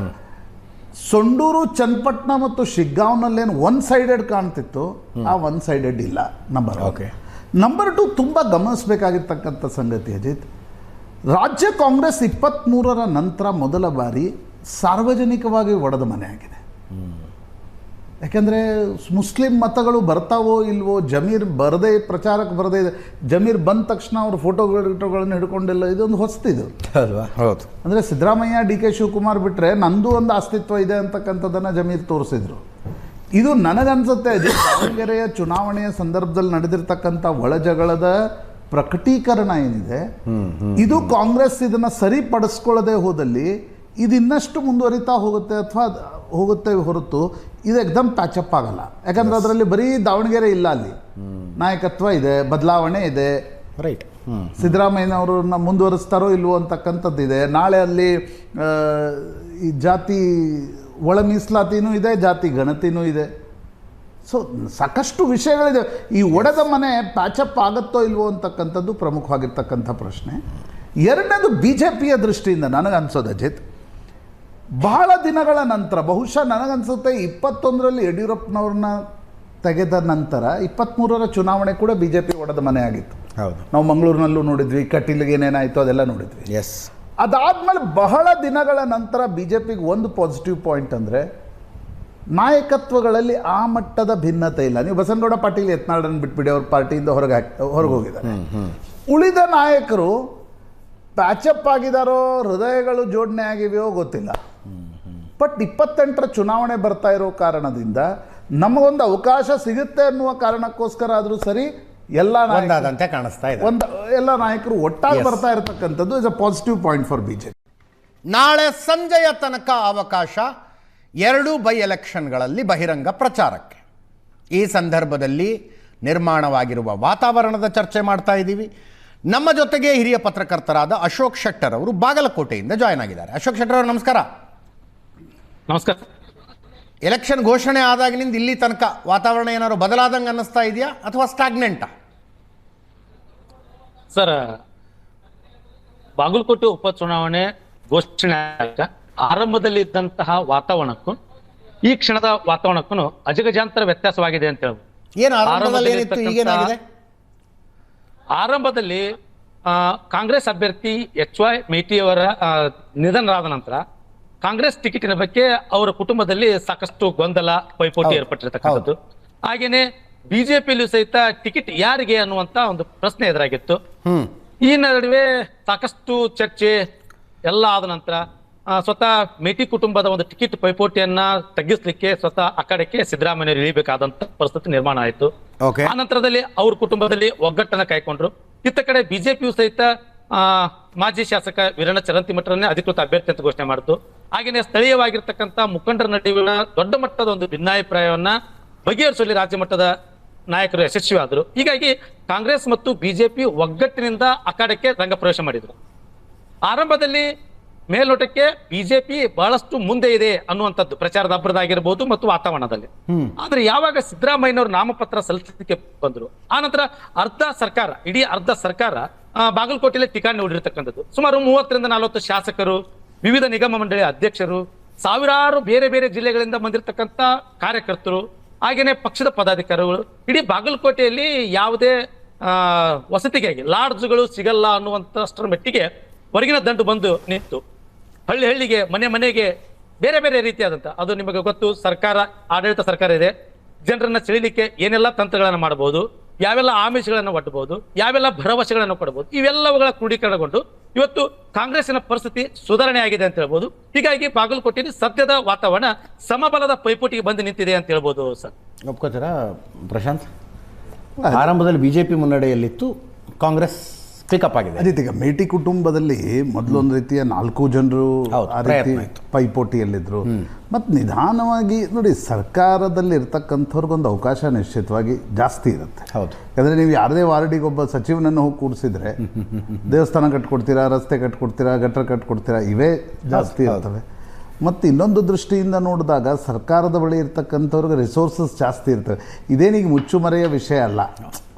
ಸೊಂಡೂರು, ಚನ್ನಪಟ್ಟಣ ಮತ್ತು ಶಿಗ್ಗಾಂವ್ನಲ್ಲೇನು ಒನ್ ಸೈಡೆಡ್ ಕಾಣ್ತಿತ್ತು, ಆ ಒನ್ ಸೈಡೆಡ್ ಇಲ್ಲ. ನಂಬರ್ 2 ತುಂಬ ಗಮನಿಸಬೇಕಾಗಿರ್ತಕ್ಕಂಥ ಸಂಗತಿ ಅಜಿತ್, ರಾಜ್ಯ ಕಾಂಗ್ರೆಸ್ 23ರ ನಂತರ ಮೊದಲ ಬಾರಿ ಸಾರ್ವಜನಿಕವಾಗಿ ಒಡೆದ ಮನೆ ಆಗಿದೆ. ಯಾಕೆಂದರೆ ಮುಸ್ಲಿಂ ಮತಗಳು ಬರ್ತಾವೋ ಇಲ್ವೋ, ಜಮೀರ್ ಬರದೇ ಪ್ರಚಾರಕ್ಕೆ ಬರದೇ ಇದೆ, ಜಮೀರ್ ಬಂದ ತಕ್ಷಣ ಅವ್ರ ಫೋಟೋಗಳನ್ನು ಹಿಡ್ಕೊಂಡಿಲ್ಲ, ಇದೊಂದು ಹೊಸ್ತಿದು ಅಲ್ವಾ? ಹೌದು. ಅಂದರೆ ಸಿದ್ದರಾಮಯ್ಯ, ಡಿ ಕೆ ಶಿವಕುಮಾರ್ ಬಿಟ್ಟರೆ ನಂದು ಒಂದು ಅಸ್ತಿತ್ವ ಇದೆ ಅಂತಕ್ಕಂಥದ್ದನ್ನು ಜಮೀರ್ ತೋರಿಸಿದ್ರು. ಇದು ನನಗನ್ಸುತ್ತೆ ದಾವಣಗೆರೆಯ ಚುನಾವಣೆಯ ಸಂದರ್ಭದಲ್ಲಿ ನಡೆದಿರ್ತಕ್ಕಂಥ ಒಳಜಗಳದ ಪ್ರಕಟೀಕರಣ ಏನಿದೆ, ಇದು ಕಾಂಗ್ರೆಸ್ ಇದನ್ನು ಸರಿಪಡಿಸ್ಕೊಳ್ಳದೆ ಹೋದಲ್ಲಿ ಇದು ಇನ್ನಷ್ಟು ಮುಂದುವರಿತಾ ಹೋಗುತ್ತೆ ಹೊರತು ಇದು ಎಕ್ದಮ್ ಪ್ಯಾಚಪ್ ಆಗಲ್ಲ. ಯಾಕಂದ್ರೆ ಅದರಲ್ಲಿ ಬರೀ ದಾವಣಗೆರೆ ಇಲ್ಲ, ಅಲ್ಲಿ ನಾಯಕತ್ವ ಇದೆ, ಬದಲಾವಣೆ ಇದೆ. ರೈಟ್. ಸಿದ್ದರಾಮಯ್ಯನವ್ರನ್ನ ಮುಂದುವರಿಸ್ತಾರೋ ಇಲ್ವೋ ಅಂತಕ್ಕಂಥದ್ದಿದೆ. ನಾಳೆ ಅಲ್ಲಿ ಈ ಜಾತಿ ಒಳ ಮೀಸಲಾತಿನೂ ಇದೆ, ಜಾತಿ ಗಣತಿನೂ ಇದೆ. ಸೊ ಸಾಕಷ್ಟು ವಿಷಯಗಳಿದೆ. ಈ ಒಡೆದ ಮನೆ ಪ್ಯಾಚಪ್ ಆಗುತ್ತೋ ಇಲ್ವೋ ಅಂತಕ್ಕಂಥದ್ದು ಪ್ರಮುಖವಾಗಿರ್ತಕ್ಕಂಥ ಪ್ರಶ್ನೆ. ಎರಡನೇದು ಬಿ ಜೆ ಪಿಯ ದೃಷ್ಟಿಯಿಂದ ನನಗನ್ಸೋದು ಅಜಿತ್, ಬಹಳ ದಿನಗಳ ನಂತರ, ಬಹುಶಃ ನನಗನ್ಸುತ್ತೆ 21ರಲ್ಲಿ ಯಡಿಯೂರಪ್ಪನವ್ರನ್ನ ತೆಗೆದ ನಂತರ 23ರ ಚುನಾವಣೆ ಕೂಡ ಬಿ ಜೆ ಪಿ ಒಡೆದ ಮನೆ ಆಗಿತ್ತು. ಹೌದು. ನಾವು ಮಂಗಳೂರಿನಲ್ಲೂ ನೋಡಿದ್ವಿ, ಕಟೀಲಿಗೆ ಏನೇನಾಯಿತು ಅದೆಲ್ಲ ನೋಡಿದ್ವಿ. ಎಸ್. ಅದಾದಮೇಲೆ ಬಹಳ ದಿನಗಳ ನಂತರ ಬಿ ಜೆ ಪಿಗೆ ಒಂದು ಪಾಸಿಟಿವ್ ಪಾಯಿಂಟ್ ಅಂದರೆ ನಾಯಕತ್ವಗಳಲ್ಲಿ ಆ ಮಟ್ಟದ ಭಿನ್ನತೆ ಇಲ್ಲ. ನೀವು ಬಸನಗೌಡ ಪಾಟೀಲ್ ಯತ್ನಾಳರನ್ನು ಬಿಟ್ಬಿಡಿ, ಅವ್ರ ಪಾರ್ಟಿಯಿಂದ ಹೊರಗೆ ಹೋಗಿದ್ದಾರೆ. ಉಳಿದ ನಾಯಕರು ಪ್ಯಾಚಪ್ ಆಗಿದಾರೋ, ಹೃದಯಗಳು ಜೋಡಣೆ ಆಗಿವೆಯೋ ಗೊತ್ತಿಲ್ಲ. ಬಟ್ 28ರ ಚುನಾವಣೆ ಬರ್ತಾ ಇರೋ ಕಾರಣದಿಂದ ನಮಗೊಂದು ಅವಕಾಶ ಸಿಗುತ್ತೆ ಅನ್ನುವ ಕಾರಣಕ್ಕೋಸ್ಕರ ಆದರೂ ಸರಿ ಎಲ್ಲ ಕಾಣಿಸ್ತಾ ಇದೆ. ಎಲ್ಲ ನಾಯಕರು ಒಟ್ಟಾಗಿ ಬರ್ತಾ ಇರತಕ್ಕಂಥದ್ದು is a positive point for BJP. ನಾಳೆ ಸಂಜೆಯ ತನಕ ಅವಕಾಶ 2 ಬೈ ಎಲೆಕ್ಷನ್ಗಳಲ್ಲಿ ಬಹಿರಂಗ ಪ್ರಚಾರಕ್ಕೆ. ಈ ಸಂದರ್ಭದಲ್ಲಿ ನಿರ್ಮಾಣವಾಗಿರುವ ವಾತಾವರಣದ ಚರ್ಚೆ ಮಾಡ್ತಾ ಇದ್ದೀವಿ. ನಮ್ಮ ಜೊತೆಗೆ ಹಿರಿಯ ಪತ್ರಕರ್ತರಾದ ಅಶೋಕ್ ಶೆಟ್ಟರ್ ಅವರು ಬಾಗಲಕೋಟೆಯಿಂದ ಜಾಯ್ನ್ ಆಗಿದ್ದಾರೆ. ಅಶೋಕ್ ಶೆಟ್ಟರ್ ಅವರು ನಮಸ್ಕಾರ. ನಮಸ್ಕಾರ. ಎಲೆಕ್ಷನ್ ಘೋಷಣೆ ಆದಾಗಿನಿಂದ ಇಲ್ಲಿ ತನಕ ವಾತಾವರಣ ಏನಾದ್ರು ಬದಲಾದಂಗೆ ಅನ್ನಿಸ್ತಾ ಇದೆಯಾ ಅಥವಾ ಸ್ಟಾಗ್ನೆಂಟಾ? ಸರ್, ಬಾಗಲಕೋಟೆ ಉಪಚುನಾವಣೆ ಘೋಷಣೆ ಆರಂಭದಲ್ಲಿ ಇದ್ದಂತಹ ವಾತಾವರಣಕ್ಕೂ ಈ ಕ್ಷಣದ ವಾತಾವರಣಕ್ಕೂ ಅಜಗಜಾಂತರ ವ್ಯತ್ಯಾಸವಾಗಿದೆ ಅಂತ ಹೇಳ್ಬೋದು. ಆರಂಭದಲ್ಲಿ ಕಾಂಗ್ರೆಸ್ ಅಭ್ಯರ್ಥಿ HY ಮೇಟಿ ಅವರ ನಿಧನರಾದ ನಂತರ ಕಾಂಗ್ರೆಸ್ ಟಿಕೆಟಿನ ಬಗ್ಗೆ ಅವರ ಕುಟುಂಬದಲ್ಲಿ ಸಾಕಷ್ಟು ಗೊಂದಲ, ಪೈಪೋಟಿ ಏರ್ಪಟ್ಟಿರತಕ್ಕಂಥದ್ದು. ಹಾಗೇನೆ ಬಿಜೆಪಿಯಲ್ಲೂ ಸಹಿತ ಟಿಕೆಟ್ ಯಾರಿಗೆ ಅನ್ನುವಂತ ಒಂದು ಪ್ರಶ್ನೆ ಎದುರಾಗಿತ್ತು. ಈ ನಡುವೆ ಸಾಕಷ್ಟು ಚರ್ಚೆ ಎಲ್ಲ ಆದ ನಂತರ ಸ್ವತಃ ಮೇಟಿ ಕುಟುಂಬದ ಒಂದು ಟಿಕೆಟ್ ಪೈಪೋಟಿಯನ್ನ ತಗ್ಗಿಸ್ಲಿಕ್ಕೆ ಸ್ವತಃ ಅಖಾಡಕ್ಕೆ ಸಿದ್ದರಾಮಯ್ಯ ಇಳಿಬೇಕಾದಂತ ಪರಿಸ್ಥಿತಿ ನಿರ್ಮಾಣ ಆಯಿತು. ಆ ನಂತರದಲ್ಲಿ ಅವ್ರ ಕುಟುಂಬದಲ್ಲಿ ಒಗ್ಗಟ್ಟನ್ನ ಕಾಯ್ಕೊಂಡ್ರು. ಇತ್ತ ಕಡೆ ಬಿಜೆಪಿಯು ಸಹಿತ ಮಾಜಿ ಶಾಸಕ ವೀರಣ್ಣ ಚರಂತಿಮಠರನ್ನೇ ಅಧಿಕೃತ ಅಭ್ಯರ್ಥಿ ಅಂತ ಘೋಷಣೆ ಮಾಡಿತು. ಹಾಗೆಯೇ ಸ್ಥಳೀಯವಾಗಿರ್ತಕ್ಕಂಥ ಮುಖಂಡರ ನಡುವಿನ ದೊಡ್ಡ ಮಟ್ಟದ ಒಂದು ಭಿನ್ನಾಭಿಪ್ರಾಯವನ್ನ ಬಗೆಹರಿಸುವಲ್ಲಿ ರಾಜ್ಯ ಮಟ್ಟದ ನಾಯಕರು ಯಶಸ್ವಿಯಾದರು. ಹೀಗಾಗಿ ಕಾಂಗ್ರೆಸ್ ಮತ್ತು ಬಿಜೆಪಿ ಒಗ್ಗಟ್ಟಿನಿಂದ ಅಖಾಡಕ್ಕೆ ರಂಗ ಪ್ರವೇಶ ಮಾಡಿದ್ರು. ಆರಂಭದಲ್ಲಿ ಮೇಲ್ನೋಟಕ್ಕೆ ಬಿಜೆಪಿ ಬಹಳಷ್ಟು ಮುಂದೆ ಇದೆ ಅನ್ನುವಂಥದ್ದು ಪ್ರಚಾರದ ಅಬ್ಬರದಾಗಿರ್ಬೋದು ಮತ್ತು ವಾತಾವರಣದಲ್ಲಿ. ಆದ್ರೆ ಯಾವಾಗ ಸಿದ್ದರಾಮಯ್ಯನವರು ನಾಮಪತ್ರ ಸಲ್ಲಿಸಲಿಕ್ಕೆ ಬಂದ್ರು, ಆ ನಂತರ ಇಡೀ ಅರ್ಧ ಸರ್ಕಾರ ಬಾಗಲಕೋಟೆಯಲ್ಲಿ ಠಿಕಾಣಿ ಹೂಡಿರ್ತಕ್ಕಂಥದ್ದು. ಸುಮಾರು 30ರಿಂದ 40 ಶಾಸಕರು, ವಿವಿಧ ನಿಗಮ ಮಂಡಳಿ ಅಧ್ಯಕ್ಷರು, ಸಾವಿರಾರು ಬೇರೆ ಬೇರೆ ಜಿಲ್ಲೆಗಳಿಂದ ಬಂದಿರತಕ್ಕಂಥ ಕಾರ್ಯಕರ್ತರು, ಹಾಗೇನೆ ಪಕ್ಷದ ಪದಾಧಿಕಾರಿಗಳು ಇಡೀ ಬಾಗಲಕೋಟೆಯಲ್ಲಿ ಯಾವುದೇ ವಸತಿಗಾಗಿ ಲಾಡ್ಜ್ಗಳು ಸಿಗಲ್ಲ ಅನ್ನುವಂಥಷ್ಟರ ಮಟ್ಟಿಗೆ ಹೊರಗಿನ ದಂಡು ಬಂದು ನಿಂತು ಹಳ್ಳಿಗೆ ಮನೆಗೆ ಬೇರೆ ಬೇರೆ ರೀತಿಯಾದಂಥ, ಅದು ನಿಮಗೆ ಗೊತ್ತು, ಆಡಳಿತ ಸರ್ಕಾರ ಇದೆ, ಜನರನ್ನ ಸೆಳೀಲಿಕ್ಕೆ ಏನೆಲ್ಲ ತಂತ್ರಗಳನ್ನು ಮಾಡಬಹುದು, ಯಾವೆಲ್ಲ ಆಮಿಷಗಳನ್ನು ಒಡ್ಡಬಹುದು, ಯಾವೆಲ್ಲ ಭರವಸೆಗಳನ್ನು ಕೊಡಬಹುದು, ಇವೆಲ್ಲವುಗಳ ಕ್ರೋಢೀಕರಣಗೊಂಡು ಇವತ್ತು ಕಾಂಗ್ರೆಸ್ಸಿನ ಪರಿಸ್ಥಿತಿ ಸುಧಾರಣೆ ಆಗಿದೆ ಅಂತ ಹೇಳ್ಬೋದು. ಹೀಗಾಗಿ ಬಾಗಲಕೋಟೆಯಲ್ಲಿ ಸದ್ಯದ ವಾತಾವರಣ ಸಮಬಲದ ಪೈಪೋಟಿಗೆ ಬಂದು ನಿಂತಿದೆ ಅಂತ ಹೇಳ್ಬೋದು. ಸರ್, ಒಪ್ಕೋತೀರಾ ಪ್ರಶಾಂತ್? ಆರಂಭದಲ್ಲಿ ಬಿಜೆಪಿ ಮುನ್ನಡೆಯಲ್ಲಿತ್ತು, ಕಾಂಗ್ರೆಸ್ ಪಿಕಪ್ ಆಗಿದೆ. ಅದೇ ಈಗ ಮೇಟಿ ಕುಟುಂಬದಲ್ಲಿ ಮೊದಲೊಂದು ರೀತಿಯ 4 ಜನರು ಆ ರೀತಿ ಪೈಪೋಟಿಯಲ್ಲಿದ್ದರು. ಮತ್ತು ನಿಧಾನವಾಗಿ ನೋಡಿ, ಸರ್ಕಾರದಲ್ಲಿ ಇರ್ತಕ್ಕಂಥವ್ರಿಗೊಂದು ಅವಕಾಶ ನಿಶ್ಚಿತವಾಗಿ ಜಾಸ್ತಿ ಇರುತ್ತೆ. ಹೌದು, ಯಾಕಂದರೆ ನೀವು ಯಾರದೇ ವಾರ್ಡಿಗೆ ಒಬ್ಬ ಸಚಿವನನ್ನು ಹೋಗಿ ಕೂಡಿಸಿದ್ರೆ ದೇವಸ್ಥಾನ ಕಟ್ಕೊಡ್ತೀರಾ, ರಸ್ತೆ ಕಟ್ಕೊಡ್ತೀರಾ, ಗಟ್ರ ಕಟ್ಕೊಡ್ತೀರಾ, ಇವೇ ಜಾಸ್ತಿ ಇರ್ತವೆ. ಮತ್ತು ಇನ್ನೊಂದು ದೃಷ್ಟಿಯಿಂದ ನೋಡಿದಾಗ ಸರ್ಕಾರದ ಬಳಿ ಇರ್ತಕ್ಕಂಥವ್ರಿಗೆ ರಿಸೋರ್ಸಸ್ ಜಾಸ್ತಿ ಇರ್ತವೆ. ಇದೇನೀಗ ಮುಚ್ಚುಮರೆಯ ವಿಷಯ ಅಲ್ಲ.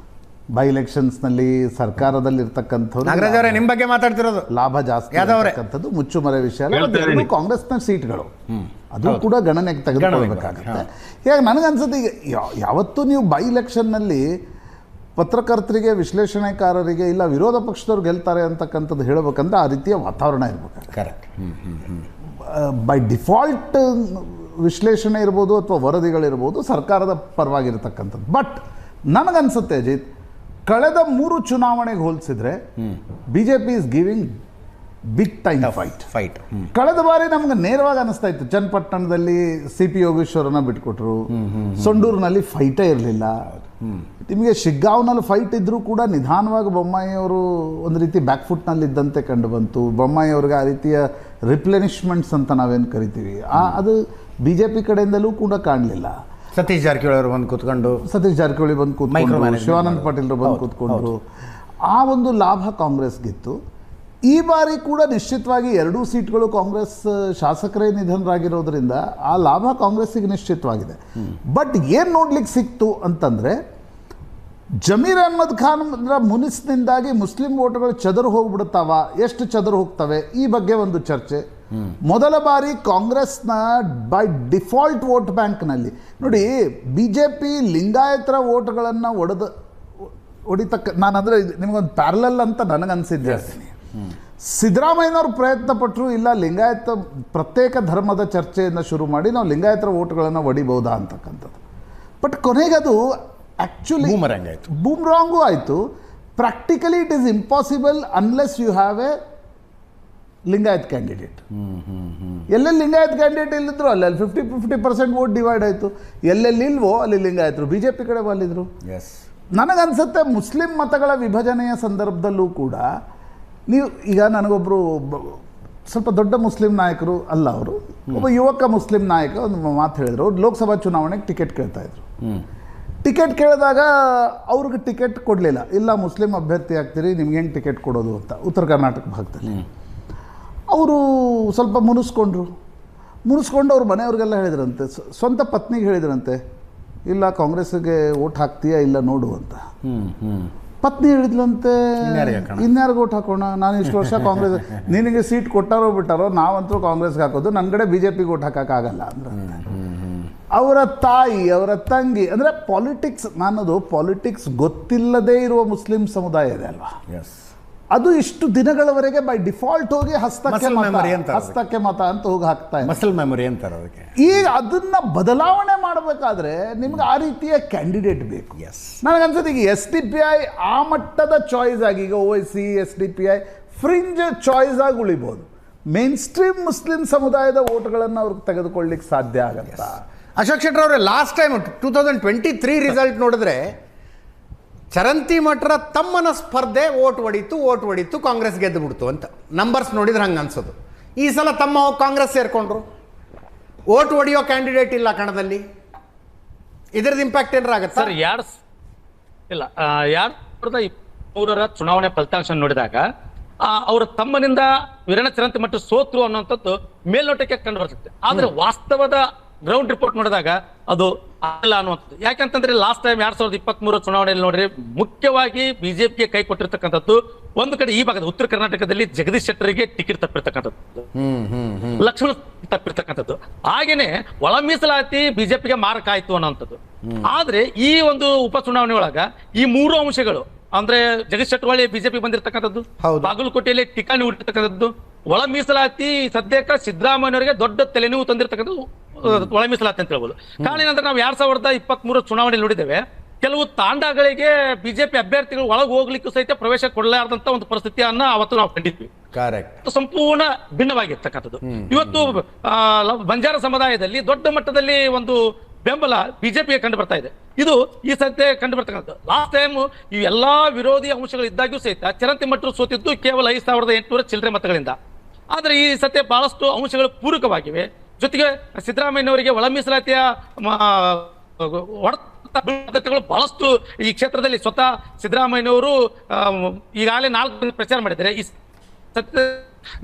ಬೈ ಎಲೆಕ್ಷನ್ಸ್ನಲ್ಲಿ ಸರ್ಕಾರದಲ್ಲಿ ಇರ್ತಕ್ಕಂಥವ್ರು ನಿಮ್ಮ ಬಗ್ಗೆ ಮಾತಾಡ್ತಿರೋದು ಲಾಭ ಜಾಸ್ತಿ ಇರ್ತಕ್ಕಂಥದ್ದು ಮುಚ್ಚುಮರೆ ವಿಷಯ ಅಲ್ಲ. ಕಾಂಗ್ರೆಸ್ನ ಸೀಟ್ಗಳು ಅದು ಕೂಡ ಗಣನೆಗೆ ತೆಗೆದುಕೊಳ್ಬೇಕಾಗುತ್ತೆ. ಹೀಗಾಗಿ ನನಗನ್ಸುತ್ತೆ, ಈಗ ಯಾವತ್ತೂ ನೀವು ಬೈ ಎಲೆಕ್ಷನ್ನಲ್ಲಿ ಪತ್ರಕರ್ತರಿಗೆ, ವಿಶ್ಲೇಷಣೆಕಾರರಿಗೆ ಇಲ್ಲ ವಿರೋಧ ಪಕ್ಷದವ್ರು ಗೆಲ್ತಾರೆ ಅಂತಕ್ಕಂಥದ್ದು ಹೇಳಬೇಕಂದ್ರೆ ಆ ರೀತಿಯ ವಾತಾವರಣ ಇರಬೇಕಾಗುತ್ತೆ. ಕರೆಕ್ಟ್. ಬೈ ಡಿಫಾಲ್ಟ್ ವಿಶ್ಲೇಷಣೆ ಇರ್ಬೋದು ಅಥವಾ ವರದಿಗಳಿರ್ಬೋದು ಸರ್ಕಾರದ ಪರವಾಗಿರ್ತಕ್ಕಂಥದ್ದು. ಬಟ್ ನನಗನ್ಸುತ್ತೆ ಅಜಿತ್, ಕಳೆದ 3 ಚುನಾವಣೆಗೆ ಹೋಲಿಸಿದ್ರೆ BJP is giving big time fight. ಕಳೆದ ಬಾರಿ ನಮ್ಗೆ ನೇರವಾಗಿ ಅನಿಸ್ತಾ ಇತ್ತು, ಚನ್ನಪಟ್ಟಣದಲ್ಲಿ CP ಯೋಗೇಶ್ವರನ ಬಿಟ್ಕೊಟ್ರು, ಸೊಂಡೂರಿನಲ್ಲಿ ಫೈಟೇ ಇರಲಿಲ್ಲ. ನಿಮಗೆ ಶಿಗ್ಗಾಂವ್ನಲ್ಲಿ ಫೈಟ್ ಇದ್ರೂ ಕೂಡ ನಿಧಾನವಾಗಿ ಬೊಮ್ಮಾಯಿಯವರು ಒಂದು ರೀತಿ ಬ್ಯಾಕ್ ಫುಟ್ನಲ್ಲಿ ಇದ್ದಂತೆ ಕಂಡು ಬಂತು. ಬೊಮ್ಮಾಯಿಯವ್ರಿಗೆ ಆ ರೀತಿಯ ರಿಪ್ಲೆನಿಶ್ಮೆಂಟ್ಸ್ ಅಂತ ನಾವೇನು ಕರಿತೀವಿ, ಅದು BJP ಕಡೆಯಿಂದಲೂ ಕೂಡ ಕಾಣಲಿಲ್ಲ. ಸತೀಶ್ ಜಾರಕಿಹೊಳಿ ಬಂದು ಕೂತ್ಕೊಂಡು ಶಿವಾನಂದ ಪಾಟೀಲ್ರು ಬಂದು ಕೂತ್ಕೊಂಡ್ರು. ಆ ಒಂದು ಲಾಭ ಕಾಂಗ್ರೆಸ್ಗಿತ್ತು. ಈ ಬಾರಿ ಕೂಡ ನಿಶ್ಚಿತವಾಗಿ 2 ಸೀಟ್ಗಳು ಕಾಂಗ್ರೆಸ್ ಶಾಸಕರೇ ನಿಧನರಾಗಿರೋದ್ರಿಂದ ಆ ಲಾಭ ಕಾಂಗ್ರೆಸ್ಸಿಗೆ ನಿಶ್ಚಿತವಾಗಿದೆ. ಬಟ್ ಏನು ನೋಡ್ಲಿಕ್ಕೆ ಸಿಕ್ತು ಅಂತಂದರೆ, ಜಮೀರ್ ಅಹ್ಮದ್ ಖಾನ್ ಮುನಿಸ್ನಿಂದಾಗಿ ಮುಸ್ಲಿಂ ವೋಟ್ಗಳು ಚದುರು ಹೋಗ್ಬಿಡುತ್ತಾವ, ಎಷ್ಟು ಚದುರು ಹೋಗ್ತವೆ, ಈ ಬಗ್ಗೆ ಒಂದು ಚರ್ಚೆ. ಮೊದಲ ಬಾರಿ ಕಾಂಗ್ರೆಸ್ನ ಬೈ ಡಿಫಾಲ್ಟ್ ವೋಟ್ ಬ್ಯಾಂಕ್ನಲ್ಲಿ ನೋಡಿ, BJP ಲಿಂಗಾಯತರ ವೋಟ್ಗಳನ್ನು ನಾನಂದರೆ ನಿಮಗೊಂದು ಪ್ಯಾರಲಲ್ ಅಂತ ನನಗನ್ಸಿದ್ದೆ. ಸಿದ್ದರಾಮಯ್ಯನವ್ರು ಪ್ರಯತ್ನ ಪಟ್ಟರು, ಇಲ್ಲ ಲಿಂಗಾಯತ ಪ್ರತ್ಯೇಕ ಧರ್ಮದ ಚರ್ಚೆಯನ್ನು ಶುರು ಮಾಡಿ ನಾವು ಲಿಂಗಾಯತರ ವೋಟ್ಗಳನ್ನು ಒಡಿಬಹುದಾ ಅಂತಕ್ಕಂಥದ್ದು. ಬಟ್ ಕೊನೆಗದು ಆ್ಯಕ್ಚುಲಿ ಬೂಮ್ರಾಂಗೂ ಆಯಿತು. Practically it is impossible unless you have a Lingayat candidate. ಎಲ್ಲೆಲ್ಲಿ ಲಿಂಗಾಯತ್ ಕ್ಯಾಂಡಿಡೇಟ್ ಇಲ್ಲಿದ್ರು ಅಲ್ಲಿ 50% ವೋಟ್ ಡಿವೈಡ್ ಆಯಿತು. ಎಲ್ಲೆಲ್ಲಿ ಇಲ್ವೋ ಅಲ್ಲಿ ಲಿಂಗಾಯತರು BJP ಕಡೆ ಬಂದಿದ್ರು. ನನಗನ್ಸುತ್ತೆ ಮುಸ್ಲಿಂ ಮತಗಳ ವಿಭಜನೆಯ ಸಂದರ್ಭದಲ್ಲೂ ಕೂಡ ನೀವು ಈಗ ನನಗೊಬ್ಬರು ಸ್ವಲ್ಪ ದೊಡ್ಡ ಮುಸ್ಲಿಂ ನಾಯಕರು ಅಲ್ಲ, ಅವರು ಒಬ್ಬ ಯುವಕ ಮುಸ್ಲಿಂ ನಾಯಕ ಒಂದು ಮಾತು ಹೇಳಿದ್ರು. ಅವ್ರು ಲೋಕಸಭಾ ಚುನಾವಣೆಗೆ ಟಿಕೆಟ್ ಕೇಳ್ತಾಯಿದ್ರು. ಟಿಕೆಟ್ ಕೇಳಿದಾಗ ಅವ್ರಿಗೆ ಟಿಕೆಟ್ ಕೊಡಲಿಲ್ಲ. ಇಲ್ಲ, ಮುಸ್ಲಿಂ ಅಭ್ಯರ್ಥಿ ಆಗ್ತೀರಿ, ನಿಮ್ಗೆ ಹೆಂಗೆ ಟಿಕೆಟ್ ಕೊಡೋದು ಅಂತ ಉತ್ತರ ಕರ್ನಾಟಕ ಭಾಗದಲ್ಲಿ. ಅವರು ಸ್ವಲ್ಪ ಮುನಿಸ್ಕೊಂಡು ಅವ್ರ ಮನೆಯವ್ರಿಗೆಲ್ಲ ಹೇಳಿದ್ರಂತೆ, ಸ್ವಂತ ಪತ್ನಿಗೆ ಹೇಳಿದ್ರಂತೆ, ಇಲ್ಲ ಕಾಂಗ್ರೆಸ್ಗೆ ಓಟ್ ಹಾಕ್ತೀಯಾ ಇಲ್ಲ ನೋಡು ಅಂತ. ಪತ್ನಿ ಹೇಳಿದ್ಲಂತೆ, ಇನ್ಯಾರಿಗೆ ಓಟ್ ಹಾಕೋಣ, ನಾನು ಇಷ್ಟು ವರ್ಷ ಕಾಂಗ್ರೆಸ್, ನಿನಗೆ ಸೀಟ್ ಕೊಟ್ಟಾರೋ ಬಿಟ್ಟಾರೋ ನಾವಂತೂ ಕಾಂಗ್ರೆಸ್ಗೆ ಹಾಕೋದು, ನನ್ನ ಕಡೆ BJPಗೆ ಓಟ್ ಹಾಕೋಕ್ಕಾಗಲ್ಲ ಅಂದ್ರೆ. ಅವರ ತಾಯಿ, ಅವರ ತಂಗಿ, ಅಂದರೆ ಪಾಲಿಟಿಕ್ಸ್ ಗೊತ್ತಿಲ್ಲದೇ ಇರುವ ಮುಸ್ಲಿಂ ಸಮುದಾಯ ಇದೆ ಅಲ್ವಾ, ಅದು ಇಷ್ಟು ದಿನಗಳವರೆಗೆ ಬೈ ಡಿಫಾಲ್ಟ್ ಹೋಗಿ ಹಸ್ತಕ್ಕೆ ಮತ ಅಂತ ಹೋಗಿ ಹಾಕ್ತಾ ಇದೆ. ಮಸಲ್ ಮೆಮೊರಿ ಅಂತಾರೆ ಅದಕ್ಕೆ. ಈಗ ಅದನ್ನ ಬದಲಾವಣೆ ಮಾಡಬೇಕಾದ್ರೆ ನಿಮ್ಗೆ ಆ ರೀತಿಯ ಕ್ಯಾಂಡಿಡೇಟ್ ಬೇಕು. ನನಗನ್ಸುತ್ತೆ ಈಗ SDPI ಆ ಮಟ್ಟದ ಚಾಯ್ಸ್ ಆಗಿ, ಈಗ OIC SDPI ಫ್ರಿಂಜ್ ಚಾಯ್ಸ್ ಆಗಿ ಉಳಿಬೋದು. ಮೇನ್ ಸ್ಟ್ರೀಮ್ ಮುಸ್ಲಿಂ ಸಮುದಾಯದ ಓಟ್ಗಳನ್ನು ಅವ್ರಿಗೆ ತೆಗೆದುಕೊಳ್ಳಿಕ್ಕೆ ಸಾಧ್ಯ ಆಗತ್ತಾ? ಅಶೋಕ್ ಶೆಟ್ಟರ್ ಅವರೇ, ಲಾಸ್ಟ್ ಟೈಮ್ 2023 ರಿಸಲ್ಟ್ ನೋಡಿದ್ರೆ ಚರಂತಿ ಮಠರ ತಮ್ಮನ ಸ್ಪರ್ಧೆ ಓಟ್ ಹೊಡಿತು ಕಾಂಗ್ರೆಸ್ ಗೆದ್ದು ಬಿಡ್ತು ಅಂತ ನಂಬರ್ಸ್ ನೋಡಿದ್ರೆ ಹಂಗೆ ಅನ್ಸೋದು. ಈ ಸಲ ತಮ್ಮ ಕಾಂಗ್ರೆಸ್ ಸೇರ್ಕೊಂಡ್ರು, ಓಟ್ ಹೊಡಿಯೋ ಕ್ಯಾಂಡಿಡೇಟ್ ಇಲ್ಲ ಕಣದಲ್ಲಿ. ಇದರದ್ದು ಇಂಪ್ಯಾಕ್ಟ್ ಏನಾರ ಆಗತ್ತಾ ಸರ್? 2023 ಚುನಾವಣೆ ಫಲಿತಾಂಶ ನೋಡಿದಾಗ ಅವರ ತಮ್ಮನಿಂದ ವೀರಣ್ಣ ಚರಂತಿ ಮಠ ಸೋತ್ರು ಅನ್ನುವಂಥದ್ದು ಮೇಲ್ನೋಟಕ್ಕೆ ಕಂಡು ಬರ್ತದೆ. ಆದ್ರೆ ವಾಸ್ತವದ ಗ್ರೌಂಡ್ ರಿಪೋರ್ಟ್ ನೋಡಿದಾಗ ಅದು ಅಲ್ಲ ಅನ್ನುವಂಥದ್ದು. ಯಾಕಂತಂದ್ರೆ ಲಾಸ್ಟ್ ಟೈಮ್ 2023 ಚುನಾವಣೆಯಲ್ಲಿ ನೋಡ್ರಿ, ಮುಖ್ಯವಾಗಿ ಬಿಜೆಪಿಗೆ ಕೈ ಕೊಟ್ಟಿರ್ತಕ್ಕಂಥದ್ದು ಒಂದು ಕಡೆ ಈ ಭಾಗದ ಉತ್ತರ ಕರ್ನಾಟಕದಲ್ಲಿ ಜಗದೀಶ್ ಶೆಟ್ಟರಿಗೆ ಟಿಕೆಟ್ ತಪ್ಪಿರ್ತಕ್ಕಂಥದ್ದು, ಲಕ್ಷ್ಮಣ ತಪ್ಪಿರ್ತಕ್ಕಂಥದ್ದು. ಹಾಗೇನೆ ಒಳ ಮೀಸಲಾತಿ ಬಿಜೆಪಿಗೆ ಮಾರಕ ಆಯ್ತು ಅನ್ನೋಂಥದ್ದು. ಆದ್ರೆ ಈ ಒಂದು ಉಪಚುನಾವಣೆ ಒಳಗ ಈ ಮೂರು ಅಂಶಗಳು ಅಂದ್ರೆ ಜಗದೀಶ್ ಶೆಟ್ಟರ್ ಬಿಜೆಪಿ ಬಂದಿರತಕ್ಕಂಥದ್ದು, ಬಾಗಲಕೋಟೆಯಲ್ಲಿ ಟಿಕಾಣಿ ಹುಟ್ಟಿರ್ತಕ್ಕಂಥದ್ದು, ಒಳ ಮೀಸಲಾತಿ ಸದ್ಯಕ್ಕೆ ಸಿದ್ದರಾಮಯ್ಯವರಿಗೆ ದೊಡ್ಡ ತಲೆನೋವು ತಂದಿರತಕ್ಕಂಥದ್ದು ಒಳ ಮೀಸಲಾತಿ ಅಂತ ಹೇಳ್ಬೋದು. ಕಾರಣ ಏನಂದ್ರೆ ನಾವು 2023 ಚುನಾವಣೆ ನೋಡಿದ್ದೇವೆ, ಕೆಲವು ತಾಂಡಗಳಿಗೆ ಬಿಜೆಪಿ ಅಭ್ಯರ್ಥಿಗಳು ಒಳಗೆ ಹೋಗ್ಲಿಕ್ಕೂ ಸಹಿತ ಪ್ರವೇಶ ಕೊಡಲಾರದಂತ ಒಂದು ಪರಿಸ್ಥಿತಿಯನ್ನ ಅವತ್ತು ನಾವು ಕಂಡಿದ್ವಿ. ಸಂಪೂರ್ಣ ಭಿನ್ನವಾಗಿರ್ತಕ್ಕಂಥದ್ದು. ಇವತ್ತು ಬಂಜಾರ ಸಮುದಾಯದಲ್ಲಿ ದೊಡ್ಡ ಮಟ್ಟದಲ್ಲಿ ಒಂದು ಬೆಂಬಲ ಬಿಜೆಪಿಗೆ ಕಂಡು ಬರ್ತಾ ಇದೆ. ಇದು ಈ ಸದ್ಯ ಕಂಡು ಬರ್ತಕ್ಕಂಥದ್ದು. ಲಾಸ್ಟ್ ಟೈಮ್ ಈ ಎಲ್ಲಾ ವಿರೋಧಿ ಅಂಶಗಳು ಇದ್ದಾಗ್ಯೂ ಸಹಿತ ಚರಂತಿ ಮಠರು ಸೋತಿದ್ದು ಕೇವಲ 5,800 ಚಿಲ್ಲರೆ ಮತಗಳಿಂದ. ಆದ್ರೆ ಈ ಸತ್ಯ ಬಹಳಷ್ಟು ಅಂಶಗಳು ಪೂರಕವಾಗಿವೆ. ಜೊತೆಗೆ ಸಿದ್ದರಾಮಯ್ಯನವರಿಗೆ ಒಳ ಮೀಸಲಾತಿಯ ಪದ್ಧತಿಗಳು ಬಹಳಷ್ಟು ಈ ಕ್ಷೇತ್ರದಲ್ಲಿ ಸ್ವತಃ ಸಿದ್ದರಾಮಯ್ಯನವರು ಈಗಾಗಲೇ 4 ಪ್ರಚಾರ ಮಾಡಿದ್ದಾರೆ. ಈ ಸತ್ಯ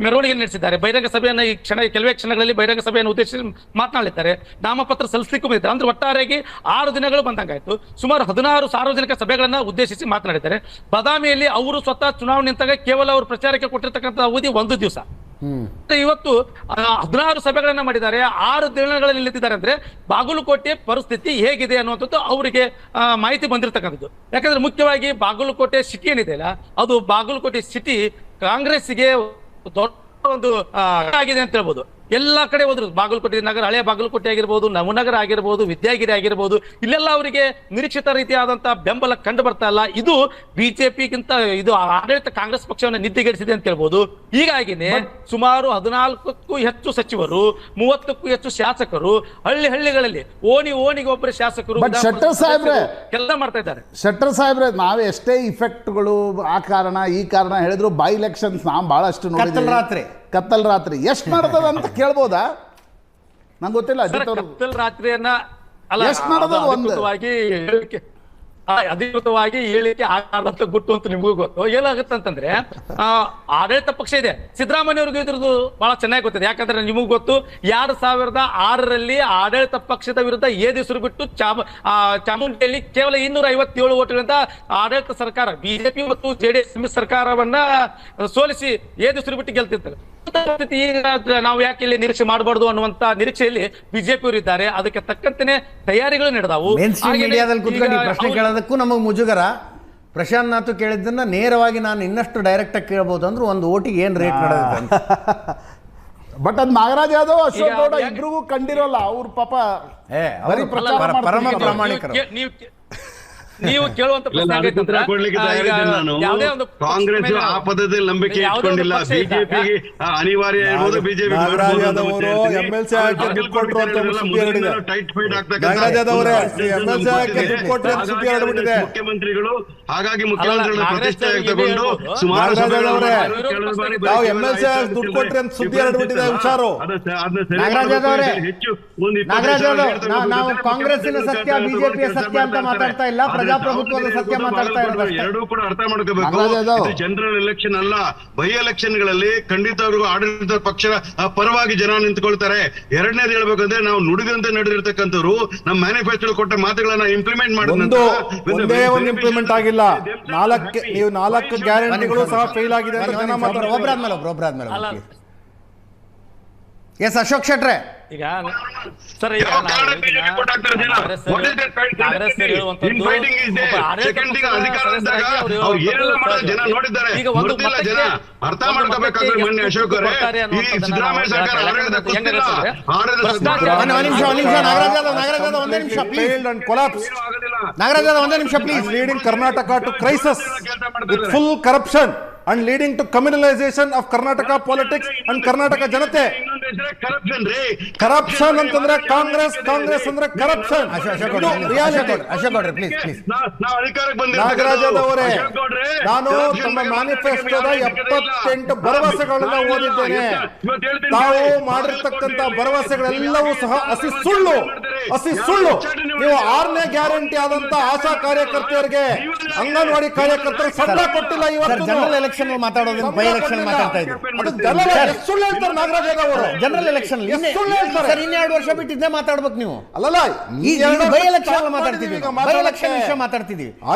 ಮೆರವಣಿಗೆ ನಡೆಸಿದ್ದಾರೆ, ಬಹಿರಂಗ ಸಭೆಯನ್ನ ಈ ಕೆಲವೇ ಕ್ಷಣಗಳಲ್ಲಿ ಬಹಿರಂಗ ಸಭೆಯನ್ನು ಉದ್ದೇಶಿಸಿ ಮಾತನಾಡಿದ್ದಾರೆ, ನಾಮಪತ್ರ ಸಲ್ಲಿಸಲಿಕ್ಕೂ ಬಂದಿದ್ದಾರೆ. ಅಂದ್ರೆ ಒಟ್ಟಾರೆಯಾಗಿ 6 ದಿನಗಳು ಬಂದಂಗಾಯ್ತು. ಸುಮಾರು 16 ಸಾರ್ವಜನಿಕ ಸಭೆಗಳನ್ನ ಉದ್ದೇಶಿಸಿ ಮಾತನಾಡಿದ್ದಾರೆ. ಬಾದಾಮಿಯಲ್ಲಿ ಅವರು ಸ್ವತಃ ಚುನಾವಣೆ ನಿಂತಾಗ ಕೇವಲ ಅವರು ಪ್ರಚಾರಕ್ಕೆ ಕೊಟ್ಟಿರ್ತಕ್ಕಂಥ ಅವಧಿ 1 ದಿವಸ. ಇವತ್ತು 16 ಸಭೆಗಳನ್ನ ಮಾಡಿದ್ದಾರೆ, 6 ದಿನಗಳಲ್ಲಿ ನಿಂತಿದ್ದಾರೆ. ಅಂದ್ರೆ ಬಾಗಲಕೋಟೆ ಪರಿಸ್ಥಿತಿ ಹೇಗಿದೆ ಅನ್ನುವಂಥದ್ದು ಅವರಿಗೆ ಮಾಹಿತಿ ಬಂದಿರತಕ್ಕಂಥದ್ದು. ಯಾಕಂದ್ರೆ ಮುಖ್ಯವಾಗಿ ಬಾಗಲಕೋಟೆ ಸಿಟಿ ಏನಿದೆಯಲ್ಲ, ಅದು ಬಾಗಲಕೋಟೆ ಸಿಟಿ ಕಾಂಗ್ರೆಸ್ಗೆ ದೊಡ್ಡ ಒಂದು ಆಗಿದೆ ಅಂತ ಹೇಳ್ಬೋದು. ಎಲ್ಲಾ ಕಡೆ ಹೋದ್ರು, ಬಾಗಲಕೋಟೆ ನಗರ, ಹಳೆಯ ಬಾಗಲಕೋಟೆ ಆಗಿರ್ಬೋದು, ನವನಗರ ಆಗಿರ್ಬೋದು, ವಿದ್ಯಾಗಿರಿ ಆಗಿರ್ಬೋದು, ಇಲ್ಲೆಲ್ಲ ಅವರಿಗೆ ನಿರೀಕ್ಷಿತ ರೀತಿಯಾದಂತಹ ಬೆಂಬಲ ಕಂಡು ಬರ್ತಾ ಇಲ್ಲ. ಇದು ಬಿಜೆಪಿಗಿಂತ ಇದು ಆಡಳಿತ ಕಾಂಗ್ರೆಸ್ ಪಕ್ಷವನ್ನು ನಿದ್ದೆಗೆಡಿಸಿದೆ ಅಂತ ಹೇಳ್ಬೋದು. ಹೀಗಾಗಿನೇ ಸುಮಾರು 14ಕ್ಕೂ ಹೆಚ್ಚು ಸಚಿವರು, 30ಕ್ಕೂ ಹೆಚ್ಚು ಶಾಸಕರು ಹಳ್ಳಿಗಳಲ್ಲಿ ಓಣಿಗೆ ಒಬ್ಬರು ಶಾಸಕರು ಕೆಲಸ ಮಾಡ್ತಾ ಇದ್ದಾರೆ. ಶೆಟ್ಟರ್ ಸಾಹೇಬ್ರೆ, ನಾವೇ ಎಷ್ಟೇ ಇಫೆಕ್ಟ್ಗಳು ಆ ಕಾರಣ ಈ ಕಾರಣ ಹೇಳಿದ್ರು, ಬೈ ಎಲೆಕ್ಷನ್ಸ್ ನಾವು ಬಹಳಷ್ಟು ನೋಡಿದ್ವಿ. ಕತ್ತಲ್ ರಾತ್ರಿ ಎಷ್ಟು ಮಾಡ್ತದ ಅಂತ ಕೇಳ್ಬೋದಾ? ನಂಗೆ ಗೊತ್ತಿಲ್ಲ. ಕತ್ತಲ್ ರಾತ್ರಿಯನ್ನ ಅಧಿಕೃತವಾಗಿ ಹೇಳಿಕೆ ಆಗದಂತ ಗುಟ್ಟು ಅಂತ ನಿಮಗೂ ಗೊತ್ತು. ಏನಾಗುತ್ತೆ ಅಂತಂದ್ರೆ ಆಡಳಿತ ಪಕ್ಷ ಇದೆ, ಸಿದ್ದರಾಮಯ್ಯವ್ರಿಗೂ ಇದ್ರದ್ದು ಬಹಳ ಚೆನ್ನಾಗಿ ಗೊತ್ತಿದೆ. ಯಾಕಂದ್ರೆ ನಿಮಗೂ ಗೊತ್ತು, 2006ರಲ್ಲಿ ಆಡಳಿತ ಪಕ್ಷದ ವಿರುದ್ಧ ಏದಿಸರು ಬಿಟ್ಟು ಚಾಮುಂಡಿಯಲ್ಲಿ ಕೇವಲ 257 ಓಟ್ಗಳಿಂದ ಆಡಳಿತ ಸರ್ಕಾರ ಬಿಜೆಪಿ ಮತ್ತು ಜೆಡಿಎಸ್ ಸರ್ಕಾರವನ್ನ ಸೋಲಿಸಿ ಏದಿಸರು ಬಿಟ್ಟು ಗೆಲ್ತಿರ್ತಾರೆ. ಈಗ ನಾವು ಯಾಕೆ ಇಲ್ಲಿ ನಿರೀಕ್ಷೆ ಮಾಡಬಾರ್ದು ಅನ್ನುವಂತ ನಿರೀಕ್ಷೆಯಲ್ಲಿ ಬಿಜೆಪಿ ಅವರು ಇದ್ದಾರೆ. ಅದಕ್ಕೆ ತಕ್ಕಂತೆ ತಯಾರಿಗಳು ನಡೆದವು. ಪ್ರಶ್ನೆ ಕೇಳೋದಕ್ಕೂ ನಮಗೆ ಮುಜುಗರ. ಪ್ರಶಾಂತ್ ನಾಥ್ ಕೇಳಿದ್ದನ್ನ ನೇರವಾಗಿ ನಾನು ಇನ್ನಷ್ಟು ಡೈರೆಕ್ಟ್ ಆಗಿ ಕೇಳಬಹುದು ಅಂದ್ರೆ ಒಂದು ಓಟಿಗೆ ಏನ್ ರೇಟ್ ನಡೆಯುತ್ತೆ ಅಂತ. ಬಟ್ ಅದ್ ನಾಗರಾಜ್ ಯಾದವ್, ಅಶೋಕ್ ಗೌಡ ಇಬ್ರಿಗೂ ಕಂಡಿರೋಲ್ಲ. ಅವ್ರ ಪಾಪ ಪರಮ ಪ್ರಾಮಾಣಿಕರು. ನೀವು ಕೇಳುವಂತ ಕಾಂಗ್ರೆಸ್ ಆ ಪದದಲ್ಲಿ ನಂಬಿಕೆ ಇಟ್ಕೊಂಡಿಲ್ಲ. ಬಿಜೆಪಿಗೆ ಅನಿವಾರ್ಯ ಇರ್ಬೋದು, ಬಿಜೆಪಿ ಮುಖ್ಯಮಂತ್ರಿಗಳು, ಹಾಗಾಗಿ ಮುಖ್ಯಮಂತ್ರಿಗಳ ಪ್ರತಿಷ್ಠೆ ತಗೊಂಡು ಸುಮಾರು ಹೆಚ್ಚು ನಾವು ಕಾಂಗ್ರೆಸ್ಸಿನ ಸತ್ಯ ಬಿಜೆಪಿಯ ಸತ್ಯ ಅಂತ ಮಾತಾಡ್ತಾ ಇಲ್ಲ, ಪ್ರಜಾಪ್ರಭುತ್ವದ ಸತ್ಯ ಮಾತಾಡ್ತಾ ಇರೋದು. ಎರಡೂ ಕೂಡ ಅರ್ಥ ಮಾಡ್ಕೋಬೇಕು. ಇದು ಜನರಲ್ ಎಲೆಕ್ಷನ್ ಅಲ್ಲ. ಬೈ ಎಲೆಕ್ಷನ್ ಗಳಲ್ಲಿ ಖಂಡಿತವರೆಗೂ ಆಡಳಿತ ಪಕ್ಷದ ಪರವಾಗಿ ಜನ ನಿಂತ್ಕೊಳ್ತಾರೆ. ಎರಡನೇದು ಹೇಳ್ಬೇಕಂದ್ರೆ, ನಾವು ನುಡಿದಂತೆ ನಡೆದಿರ್ತಕ್ಕಂಥವ್ರು ನಮ್ಮ ಮ್ಯಾನಿಫೆಸ್ಟೋ ಕೊಟ್ಟ ಮಾತುಗಳನ್ನ ಇಂಪ್ಲಿಮೆಂಟ್ ಮಾಡಿದ್ರೆ ಇಂಪ್ಲಿಮೆಂಟ್ ಆಗಿಲ್ಲ. 4 ಗ್ಯಾರಂಟಿಗಳು ಸಹ ಫೇಲ್ ಆಗಿದೆ. ಒಬ್ಬರಾದ್ಮೇಲೆ ಎಸ್ ಅಶೋಕ್ ಶೆಟ್ರೆ, ಈಗ ಸರ್ ಅರ್ಥ ಮಾಡ್ಕೋಬೇಕಾದ್ರೆ ಮೊನ್ನೆ ಅಶೋಕ್ ನಾಗರಾಜ್ ಒಂದೇ ನಿಮಿಷ please. Leading Karnataka to crisis with full corruption. And leading to communalisation of Karnataka politics and Karnataka ಜನತೆ. ಕರಪ್ಷನ್ ಅಂತಂದ್ರೆ ಕಾಂಗ್ರೆಸ್ ಅಂದ್ರೆ ಕರಪ್ಷನ್. ನಾಗರಾಜ್ ಅವರೇ, ನಾನು ತಮ್ಮ ಮ್ಯಾನಿಫೆಸ್ಟೋದ 78 ಭರವಸೆಗಳನ್ನ ಓದಿದ್ದೇನೆ. ತಾವು ಮಾಡಿರ್ತಕ್ಕಂಥ ಭರವಸೆಗಳೆಲ್ಲವೂ ಸಹ ಹಸಿ ಸುಳ್ಳು. ನೀವು 6ನೇ ಗ್ಯಾರಂಟಿ ಆದಂತ ಆಶಾ ಕಾರ್ಯಕರ್ತೆಯರಿಗೆ, ಅಂಗನವಾಡಿ ಕಾರ್ಯಕರ್ತರು ಸಂಬಳ ಕೊಟ್ಟಿಲ್ಲ. ಇವತ್ತು ಜನರಲ್ ಎಲೆಕ್ಷನ್ ಮಾತಾಡೋದು, ಬೈ ಎಲೆಕ್ಷನ್ ಮಾತಾಡ್ತಾ ಇದ್ದೀವಿ. ಸುಳ್ಳು ಹೇಳ್ತಾರೆ ನಾಗರಾಜ್ ಅವರು. ಜನರಲ್ ಎಲೆಕ್ಷನ್ ಇನ್ನೆರಡು ವರ್ಷ ಬಿಟ್ಟು ಇದೇ ಮಾತಾಡ್ಬೇಕು ನೀವು. ಅಲ್ಲಲ್ಲ, ಬೈ ಎಲೆಕ್ಷನ್ ಮಾತಾಡ್ತಿದ್ವಿ, ಬೈ ಎಲೆಕ್ಷನ್ ವಿಷಯ ಮಾತಾಡ್ತಿದ್ವಿ.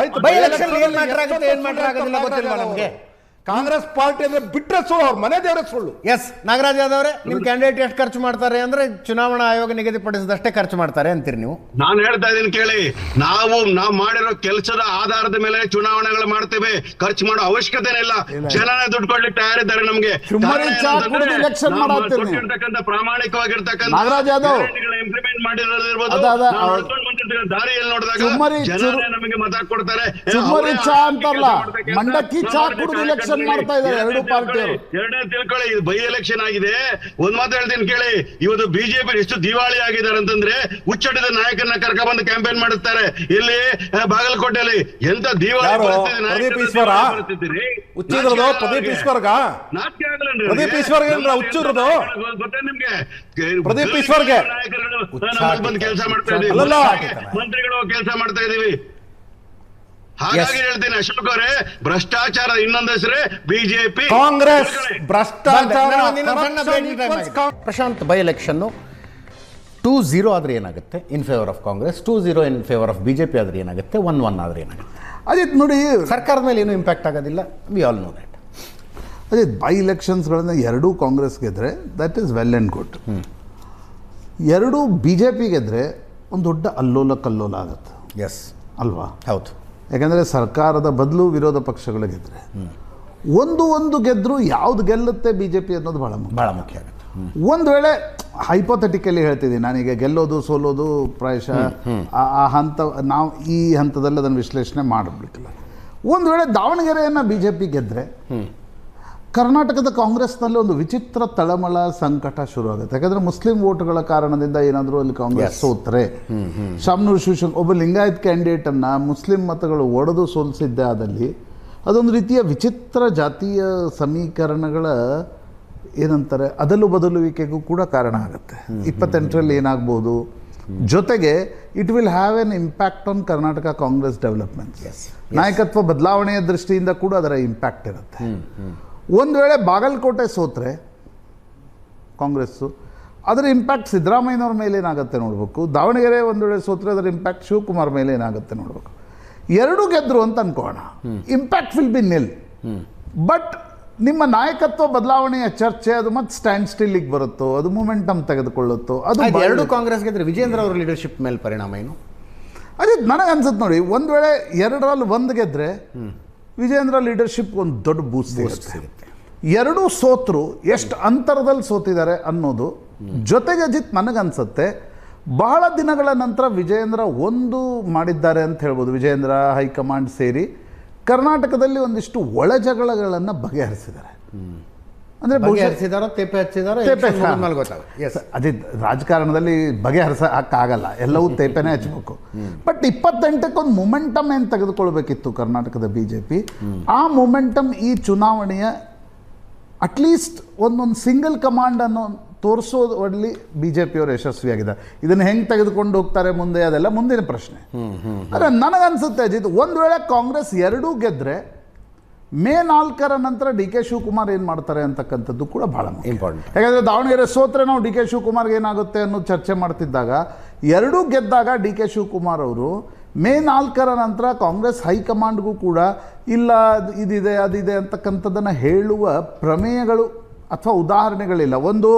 ಬೈ ಎಲೆಕ್ಷನ್ ಏನ್ ಮ್ಯಾಟರ್ ಆಗುತ್ತೆ, ಏನ್ ಮ್ಯಾಟರ್ ಆಗೋದಿಲ್ಲ ಗೊತ್ತಿಲ್ವಾ ನಮ್ಗೆ. ಕಾಂಗ್ರೆಸ್ ಪಾರ್ಟಿ ಅಂದ್ರೆ ಬಿಟ್ರೆ ಸುಳ್ಳು, ಅವ್ರ ಮನೆ ದೇವರೇ ಸುಳ್ಳು. ಎಸ್, ನಾಗರಾಜ್ ಯಾದವ್ ಅವರೇ, ನಿಮ್ ಕ್ಯಾಂಡಿಡೇಟ್ ಎಷ್ಟು ಖರ್ಚು ಮಾಡ್ತಾರೆ ಅಂದ್ರೆ ಚುನಾವಣಾ ಆಯೋಗ ನಿಗದಿಪಡಿಸಿದಷ್ಟೇ ಖರ್ಚು ಮಾಡ್ತಾರೆ ಅಂತೀರಿ ನೀವು? ನಾನು ಹೇಳ್ತಾ ಇದ್ದೀನಿ ಕೇಳಿ, ನಾವು ಮಾಡಿರೋ ಕೆಲಸದ ಆಧಾರದ ಮೇಲೆ ಚುನಾವಣೆಗಳು ಮಾಡ್ತೇವೆ. ಖರ್ಚು ಮಾಡೋ ಅವಶ್ಯಕತೆನೇ ಇಲ್ಲ. ಜನನೇ ದುಡ್ಡು ಕೊಡ್ಲಿಕ್ಕೆ ತಯಾರಿದ್ದಾರೆ ನಮಗೆ. ಪ್ರಾಮಾಣಿಕವಾಗಿರ್ತಕ್ಕಂಥ ನಾಗರಾಜ್ ಯಾದವ್ ಇಂಪ್ಲಿಮೆಂಟ್ ಮಾಡಿರೋದಿರ್ಬೋದು, ದಾರಿಯಲ್ಲಿ ನೋಡಿದಾಗ ಜನನೇ ನಮಗೆ ಮತ ಕೊಡ್ತಾರೆ. ಚುಮ್ಮರಿ ಚಾ ಅಂತಾರಲ್ಲ, ಮಂಡಕ್ಕಿ ಚಾ ಕುಡಿದು ಎಲೆಕ್ಷನ್ ಮಾಡ್ತಾ ಇದ್ದಾರೆ ಎರಡು ಪಾರ್ಟಿಯವರು. ಎರಡನೇ ತಿಳ್ಕೊಳ್ಳಿ, ಇದು ಬೈ ಎಲೆಕ್ಷನ್ ಆಗಿದೆ. ಒಂದ್ ಮಾತು ಹೇಳ್ತೀನಿ ಕೇಳಿ, ಇವತ್ತು ಬಿಜೆಪಿ ಎಷ್ಟು ದಿವಾಳಿ ಆಗಿದ್ದಾರೆ ಅಂತಂದ್ರೆ, ಹುಚ್ಚಡಿದ ನಾಯಕರನ್ನ ಕರ್ಕೊಂಡ್ಬಂದು ಕ್ಯಾಂಪೇನ್ ಮಾಡುತ್ತಾರೆ. ಇಲ್ಲಿ ಬಾಗಲಕೋಟೆಯಲ್ಲಿ ಎಂತ ದಿವಾಳಿ ಪ್ರದೀಪ್ ಈಶ್ವರ ಹುಚ್ಚಿದ್ರದು. ಪ್ರದೀಪ್ ಈಶ್ವರ್ಗ ಪ್ರದೀಪ್ ಈಶ್ವರ್ಗೆ ಹುಚ್ಚಿರೋದು ಗೊತ್ತೇ ನಿಮ್ಗೆ? ಪ್ರದೀಪ್ ಈಶ್ವರ್ಗೆ ಬಂದು ಕೆಲಸ ಮಾಡ್ತಾ ಇದೀವಿ, ಮಂತ್ರಿಗಳು ಕೆಲಸ ಮಾಡ್ತಾ ಇದೀವಿ. ಹಾಗಾಗಿ ಹೇಳ್ತೀನಿ ಅಶೋಕ್ ಅವರೇ, ಭ್ರಷ್ಟಾಚಾರ ಇನ್ನೊಂದು ಹೆಸರೇ ಬಿಜೆಪಿ, ಕಾಂಗ್ರೆಸ್. ಭ್ರಷ್ಟಾಚಾರ. ಪ್ರಶಾಂತ್, ಬೈ ಎಲೆಕ್ಷನ್ 2-0 ಆದ್ರೆ ಏನಾಗುತ್ತೆ in favour of Congress, 2-0 in favour of BJP ಆದ್ರೆ ಏನಾಗುತ್ತೆ, 1-1 ಆದ್ರೆ ಏನಾಗುತ್ತೆ? ಅಜಿತ್ ನೋಡಿ, ಸರ್ಕಾರದ ಮೇಲೆ ಏನು ಇಂಪ್ಯಾಕ್ಟ್ ಆಗೋದಿಲ್ಲ. We all know that. Ajit, by ಎಲೆಕ್ಷನ್ಸ್ಗಳನ್ನ ಎರಡೂ ಕಾಂಗ್ರೆಸ್ ಗೆದ್ರೆ that is well and good. ಎರಡೂ ಬಿ ಜೆ ಪಿ ಗೆದ್ರೆ ಒಂದು ದೊಡ್ಡ ಅಲ್ಲೋಲ ಕಲ್ಲೋಲ ಆಗುತ್ತೆ. ಎಸ್ ಅಲ್ವಾ? ಹೌದು. ಯಾಕಂದರೆ ಸರ್ಕಾರದ ಬದಲು ವಿರೋಧ ಪಕ್ಷಗಳು ಗೆದ್ರೆ ಒಂದು ಗೆದ್ದರೂ ಯಾವ್ದು ಗೆಲ್ಲುತ್ತೆ ಬಿ ಜೆ ಪಿ ಅನ್ನೋದು ಭಾಳ ಮುಖ್ಯ ಆಗುತ್ತೆ. ಒಂದು ವೇಳೆ ಹೈಪೋಥೆಟಿಕಲಿ ಹೇಳ್ತಿದ್ದೀನಿ ನಾನೀಗ, ಗೆಲ್ಲೋದು ಸೋಲೋದು ಪ್ರಾಯಶಃ ಆ ಹಂತ, ನಾವು ಈ ಹಂತದಲ್ಲಿ ಅದನ್ನು ವಿಶ್ಲೇಷಣೆ ಮಾಡಬೇಕಿಲ್ಲ. ಒಂದು ವೇಳೆ ದಾವಣಗೆರೆಯನ್ನು ಬಿ ಜೆ ಪಿ ಗೆದ್ದರೆ ಕರ್ನಾಟಕದ ಕಾಂಗ್ರೆಸ್ನಲ್ಲಿ ಒಂದು ವಿಚಿತ್ರ ತಳಮಳ ಸಂಕಟ ಶುರುವಾಗುತ್ತೆ. ಯಾಕಂದರೆ ಮುಸ್ಲಿಂ ವೋಟ್ಗಳ ಕಾರಣದಿಂದ ಏನಾದರೂ ಅಲ್ಲಿ ಕಾಂಗ್ರೆಸ್ ಸೋತ್ರೆ, ಶಾಮನೂರು ಶಿವಶಂಕರ್ ಒಬ್ಬ ಲಿಂಗಾಯತ್ ಕ್ಯಾಂಡಿಡೇಟನ್ನು ಮುಸ್ಲಿಂ ಮತಗಳು ಒಡೆದು ಸೋಲಿಸಿದ್ದೆ ಆದಲ್ಲಿ ಅದೊಂದು ರೀತಿಯ ವಿಚಿತ್ರ ಜಾತೀಯ ಸಮೀಕರಣಗಳ ಏನಂತಾರೆ ಅದಲು ಬದಲುವಿಕೆಗೂ ಕೂಡ ಕಾರಣ ಆಗುತ್ತೆ. 28ರಲ್ಲಿ ಏನಾಗ್ಬೋದು. ಜೊತೆಗೆ it will have an impact on Karnataka Congress developments. ನಾಯಕತ್ವ ಬದಲಾವಣೆಯ ದೃಷ್ಟಿಯಿಂದ ಕೂಡ ಅದರ ಇಂಪ್ಯಾಕ್ಟ್ ಇರುತ್ತೆ. ಒಂದು ವೇಳೆ ಬಾಗಲಕೋಟೆ ಸೋತ್ರೆ ಕಾಂಗ್ರೆಸ್ಸು, ಅದರ ಇಂಪ್ಯಾಕ್ಟ್ ಸಿದ್ದರಾಮಯ್ಯನವ್ರ ಮೇಲೆ ಏನಾಗುತ್ತೆ ನೋಡಬೇಕು. ದಾವಣಗೆರೆ ಒಂದು ವೇಳೆ ಸೋತ್ರೆ ಅದರ ಇಂಪ್ಯಾಕ್ಟ್ ಶಿವಕುಮಾರ್ ಮೇಲೆ ಏನಾಗುತ್ತೆ ನೋಡಬೇಕು. ಎರಡೂ ಗೆದ್ರು ಅಂತ ಅನ್ಕೋಣ, impact will be nil. But ನಿಮ್ಮ ನಾಯಕತ್ವ ಬದಲಾವಣೆಯ ಚರ್ಚೆ ಅದು ಮತ್ತೆ ಸ್ಟ್ಯಾಂಡ್ ಸ್ಟಿಲ್ಲಿಗೆ ಬರುತ್ತೋ, ಅದು ಮೂಮೆಂಟಮ್ ತೆಗೆದುಕೊಳ್ಳುತ್ತೋ, ಅದು ಎರಡು ಕಾಂಗ್ರೆಸ್ ಗೆದ್ರೆ ವಿಜೇಂದ್ರ ಅವರ ಲೀಡರ್ಶಿಪ್ ಮೇಲೆ ಪರಿಣಾಮ ಏನು? ಅದೇ ನನಗೆ ಅನ್ಸುತ್ತೆ ನೋಡಿ, ಒಂದು ವೇಳೆ 2ರಲ್ಲಿ 1 ಗೆದ್ರೆ ವಿಜೇಂದ್ರ ಲೀಡರ್ಶಿಪ್ ಒಂದು ದೊಡ್ಡ ಬೂಸ್ಟ್ ಸಿಗುತ್ತೆ. ಎರಡೂ ಸೋತರು ಎಷ್ಟು ಅಂತರದಲ್ಲಿ ಸೋತಿದ್ದಾರೆ ಅನ್ನೋದು. ಜೊತೆಗೆ ಅಜಿತ್, ನನಗನ್ಸುತ್ತೆ ಬಹಳ ದಿನಗಳ ನಂತರ ವಿಜೇಂದ್ರ ಒಂದು ಮಾಡಿದ್ದಾರೆ ಅಂತ ಹೇಳ್ಬೋದು. ವಿಜೇಂದ್ರ ಹೈಕಮಾಂಡ್ ಸೇರಿ ಕರ್ನಾಟಕದಲ್ಲಿ ಒಂದಿಷ್ಟು ಒಳಜಗಳಗಳನ್ನು ಬಗೆಹರಿಸಿದ್ದಾರೆ. ಅಂದರೆ ಅದೇ ರಾಜಕಾರಣದಲ್ಲಿ ಬಗೆಹರಿಸಕ್ಕಾಗಲ್ಲ, ಎಲ್ಲವೂ ತೇಪೆನೇ ಹಚ್ಚಬೇಕು. ಬಟ್ 28ಕ್ಕೊಂದು ಮೊಮೆಂಟಮ್ ಏನು ತೆಗೆದುಕೊಳ್ಬೇಕಿತ್ತು ಕರ್ನಾಟಕದ ಬಿ ಜೆ ಪಿ. ಆ ಮೊಮೆಂಟಮ್ ಈ ಚುನಾವಣೆಯ ಅಟ್ಲೀಸ್ಟ್ ಒಂದೊಂದು ಸಿಂಗಲ್ ಕಮಾಂಡ್ ಅನ್ನು ತೋರಿಸೋದ್ರಲ್ಲಿ ಬಿ ಜೆ ಪಿಯವರು ಯಶಸ್ವಿಯಾಗಿದ್ದಾರೆ. ಇದನ್ನು ಹೆಂಗೆ ತೆಗೆದುಕೊಂಡು ಹೋಗ್ತಾರೆ ಮುಂದೆ, ಅದೆಲ್ಲ ಮುಂದಿನ ಪ್ರಶ್ನೆ. ಆದರೆ ನನಗನ್ಸುತ್ತೆ ಅಜಿತ್, ಒಂದು ವೇಳೆ ಕಾಂಗ್ರೆಸ್ ಎರಡೂ ಗೆದ್ದರೆ ಮೇ 4ರ ನಂತರ ಡಿ ಕೆ ಶಿವಕುಮಾರ್ ಏನು ಮಾಡ್ತಾರೆ ಅಂತಕ್ಕಂಥದ್ದು ಕೂಡ ಭಾಳ ಇಂಪಾರ್ಟೆಂಟ್. ಯಾಕಂದರೆ ದಾವಣಗೆರೆ ಸೋತ್ರೆ ನಾವು ಡಿ ಕೆ ಶಿವಕುಮಾರ್ಗೆ ಏನಾಗುತ್ತೆ ಅನ್ನೋದು ಚರ್ಚೆ ಮಾಡ್ತಿದ್ದಾಗ, ಎರಡೂ ಗೆದ್ದಾಗ ಡಿ ಕೆ ಶಿವಕುಮಾರ್ ಅವರು ಮೇ 4ರ ನಂತರ ಕಾಂಗ್ರೆಸ್ ಹೈಕಮಾಂಡ್ಗೂ ಕೂಡ ಇಲ್ಲ ಇದಿದೆ ಅದಿದೆ ಅಂತಕ್ಕಂಥದ್ದನ್ನು ಹೇಳುವ ಪ್ರಮೇಯಗಳು ಅಥವಾ ಉದಾಹರಣೆಗಳಿಲ್ಲ. ಒಂದು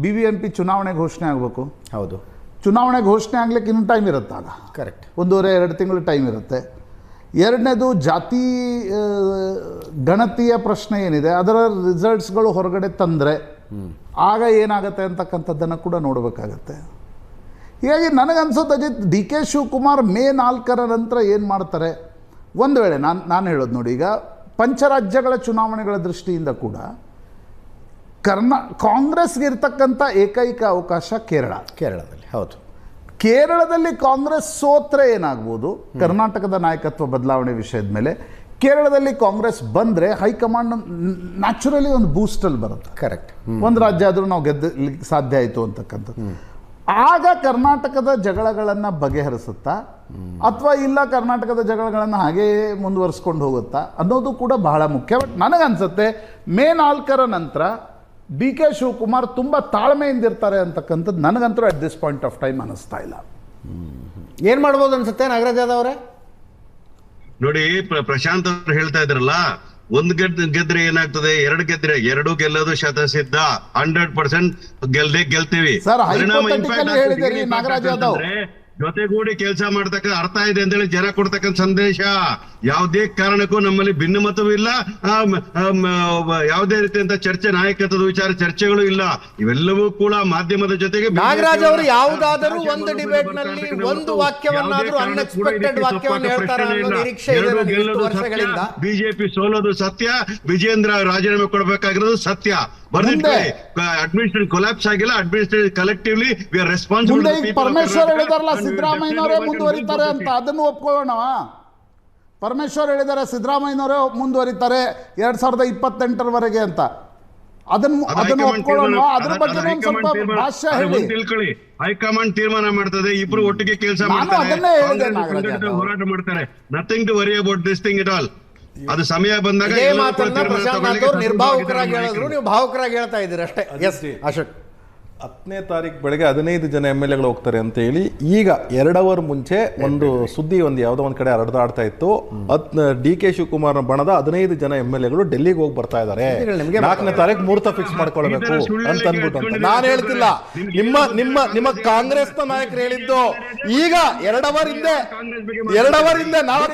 BBMP ಚುನಾವಣೆ ಘೋಷಣೆ ಆಗಬೇಕು. ಹೌದು, ಚುನಾವಣೆ ಘೋಷಣೆ ಆಗ್ಲಿಕ್ಕೆ ಇನ್ನೂ ಟೈಮ್ ಇರುತ್ತಾಗ, ಕರೆಕ್ಟ್, 1.5-2 ತಿಂಗಳು ಟೈಮ್ ಇರುತ್ತೆ. ಎರಡನೇದು ಜಾತಿ ಗಣತಿಯ ಪ್ರಶ್ನೆ ಏನಿದೆ ಅದರ ರಿಸಲ್ಟ್ಸ್ಗಳು ಹೊರಗಡೆ ತಂದರೆ ಆಗ ಏನಾಗುತ್ತೆ ಅಂತಕ್ಕಂಥದ್ದನ್ನು ಕೂಡ ನೋಡಬೇಕಾಗತ್ತೆ. ಹೀಗಾಗಿ ನನಗನ್ಸೋದು ಅಜಿತ್, ಡಿ ಕೆ ಶಿವಕುಮಾರ್ ಮೇ 4ರ ನಂತರ ಏನು ಮಾಡ್ತಾರೆ, ಒಂದು ವೇಳೆ ನಾನು ಹೇಳೋದು ನೋಡಿ, ಈಗ ಪಂಚರಾಜ್ಯಗಳ ಚುನಾವಣೆಗಳ ದೃಷ್ಟಿಯಿಂದ ಕೂಡ ಕಾಂಗ್ರೆಸ್ಗೆ ಇರ್ತಕ್ಕಂಥ ಏಕೈಕ ಅವಕಾಶ ಕೇರಳದಲ್ಲಿ. ಹೌದು, ಕೇರಳದಲ್ಲಿ ಕಾಂಗ್ರೆಸ್ ಸೋತ್ರೆ ಏನಾಗ್ಬೋದು, ಕರ್ನಾಟಕದ ನಾಯಕತ್ವ ಬದಲಾವಣೆ ವಿಷಯದ ಮೇಲೆ ಕೇರಳದಲ್ಲಿ ಕಾಂಗ್ರೆಸ್ ಬಂದರೆ ಹೈಕಮಾಂಡ್ ನ್ಯಾಚುರಲಿ ಒಂದು ಬೂಸ್ಟಲ್ಲಿ ಬರುತ್ತೆ. ಕರೆಕ್ಟ್. ಒಂದು ರಾಜ್ಯ ಆದರೂ ನಾವು ಗೆದ್ದಲಿಕ್ಕೆ ಸಾಧ್ಯ ಆಯಿತು ಅಂತಕ್ಕಂಥದ್ದು. ಆಗ ಕರ್ನಾಟಕದ ಜಗಳಗಳನ್ನು ಬಗೆಹರಿಸುತ್ತಾ ಅಥವಾ ಇಲ್ಲ ಕರ್ನಾಟಕದ ಜಗಳಗಳನ್ನು ಹಾಗೇ ಮುಂದುವರಿಸ್ಕೊಂಡು ಹೋಗುತ್ತಾ ಅನ್ನೋದು ಕೂಡ ಬಹಳ ಮುಖ್ಯ. ಬಟ್ ನನಗನ್ಸುತ್ತೆ ಮೇ 4ರ ನಂತರ ಡಿ ಕೆ ಶಿವಕುಮಾರ್ ತುಂಬ ತಾಳ್ಮೆಯಿಂದ ಇರ್ತಾರೆ ಅಂತಕ್ಕಂಥದ್ದು ನನಗಂತೂ at this point of time ಅನ್ನಿಸ್ತಾ ಇಲ್ಲ. ಏನು ಮಾಡ್ಬೋದು ಅನ್ಸುತ್ತೆ ನಾಗರಾಜ್ ಯಾದವ್ ಅವರೇ? ನೋಡಿ, ಪ್ರಶಾಂತ್ ಅವ್ರು ಹೇಳ್ತಾ ಇದ್ರಲ್ಲ, ಒಂದ್ ಗೆದ್ರೆ ಏನಾಗ್ತದೆ, ಎರಡು ಗೆದ್ರೆ ಎರಡು ಗೆಲ್ಲೋದು ಶತಸಿದ್ಧ, 100% ಗೆಲ್ತೀವಿ. ಸರ್, ಪರಿಣಾಮ hypothetically ಹೇಳಿದಿರಿ ನಾಗರಾಜ್ ಯಾದವ್. ಜೊತೆಗೂಡಿ ಕೆಲಸ ಮಾಡ್ತಕ್ಕ ಅರ್ಥ ಇದೆ ಅಂತೇಳಿ ಜನ ಕೊಡ್ತಕ್ಕಂಥ ಸಂದೇಶ. ಯಾವುದೇ ಕಾರಣಕ್ಕೂ ನಮ್ಮಲ್ಲಿ ಭಿನ್ನಮತವೂ ಇಲ್ಲ, ಯಾವುದೇ ರೀತಿಯಂತ ಚರ್ಚೆ, ನಾಯಕತ್ವದ ವಿಚಾರ ಚರ್ಚೆಗಳು ಇಲ್ಲ. ಇವೆಲ್ಲವೂ ಕೂಡ ಮಾಧ್ಯಮದ ಜೊತೆಗೆ ನಾಗರಾಜ್ ಅವರು ಯಾವುದಾದರೂ ಒಂದು ಡಿಬೇಟ್ ನಲ್ಲಿ ಒಂದು ವಾಕ್ಯವನ್ನಾದ್ರೂ ಅನ್ಎಕ್ಸ್ಪೆಕ್ಟೆಡ್ ವಾಕ್ಯವನ್ನು ಹೇಳ್ತಾರೆ ಅನ್ನೋ ನಿರೀಕ್ಷೆ ಇದೆ ನನಗೆ ಇಷ್ಟು ವರ್ಷಗಳಿಂದ. ಬಿಜೆಪಿ ಸೋಲೋದು ಸತ್ಯ, ವಿಜೇಂದ್ರ ರಾಜೀನಾಮೆ ಕೊಡಬೇಕಾಗಿರೋದು ಸತ್ಯ. ಬರ್ದಿಟ್ಕೊಳ್ಳಿ, ಅಡ್ಮಿನಿಸ್ಟ್ರೇಷನ್ ಕೊಲಾಪ್ಸ್ ಆಗಿಲ್ಲ, administration collectively we are responsible. Parameshwar ಹೇಳಿದಾರಲ್ಲ ಸಿದ್ದರಾಮಯ್ಯನವರೇ ಮುಂದುವರಿತಾರೆ ಅಂತ, ಅದನ್ನು ಒಪ್ಕೊಳ್ಳೋಣ. ಪರಮೇಶ್ವರ್ ಹೇಳಿದ್ದಾರೆ ಸಿದ್ದರಾಮಯ್ಯನವರೇ ಮುಂದುವರಿತಾರೆ 2028ರವರೆಗೆ ಅಂತ, ಅದನ್ನು ಒಪ್ಕೊಳ್ಳೋಣ. ಅದ್ರ ಬಗ್ಗೆ ಒಂದು ಸ್ವಲ್ಪ ಭಾಷ್ಯ ಹೇಳಿ. ತಿಳ್ಕೊಳ್ಳಿ, ಹೈಕಮಾಂಡ್ ತೀರ್ಮಾನ ಮಾಡ್ತದೆ, ಇಬ್ರು ಒಟ್ಟಿಗೆ ಕೆಲಸ ಮಾಡ್ತಾರೆ, ಹೋರಾಟ ಮಾಡ್ತಾರೆ. Nothing to worry about this thing it all. ಅದು ಸಮಯ ಬಂದಾಗ ನಿರ್ಭಾವಕರಾಗಿ ಹೇಳಿದ್ರು, ನೀವು ಭಾವುಕರಾಗಿ ಹೇಳ್ತಾ ಇದ್ದೀರಿ ಅಷ್ಟೇ. ಎಸ್ ಅಶೋಕ್, 10ನೇ ತಾರೀಕು ಬೆಳಗ್ಗೆ 15 ಜನ MLAಗಳು ಹೋಗ್ತಾರೆ ಅಂತ ಹೇಳಿ ಈಗ 2 ಅವರ್ ಮುಂಚೆ ಒಂದು ಸುದ್ದಿ ಯಾವುದೋ ಒಂದು ಕಡೆ ಹರದಾಡ್ತಾ ಇತ್ತು. ಡಿ ಕೆ ಶಿವಕುಮಾರ್ ಬಣದ 15 ಜನ MLAಗಳು ಡೆಲ್ಲಿಗೆ ಹೋಗಿ ಬರ್ತಾ ಇದ್ದಾರೆ, 4ನೇ ತಾರೀಕು ಮುಹೂರ್ತ ಫಿಕ್ಸ್ ಮಾಡ್ಕೊಳ್ಬೇಕು ಅಂತ ಅಂದ್ಬಿಟ್ಟು. ನಾನು ಹೇಳ್ತಿಲ್ಲ, ನಿಮ್ಮ ಕಾಂಗ್ರೆಸ್ನ ನಾಯಕರು ಹೇಳಿದ್ದು. ಈಗ 2 ಅವರ್ ಹಿಂದೆ 4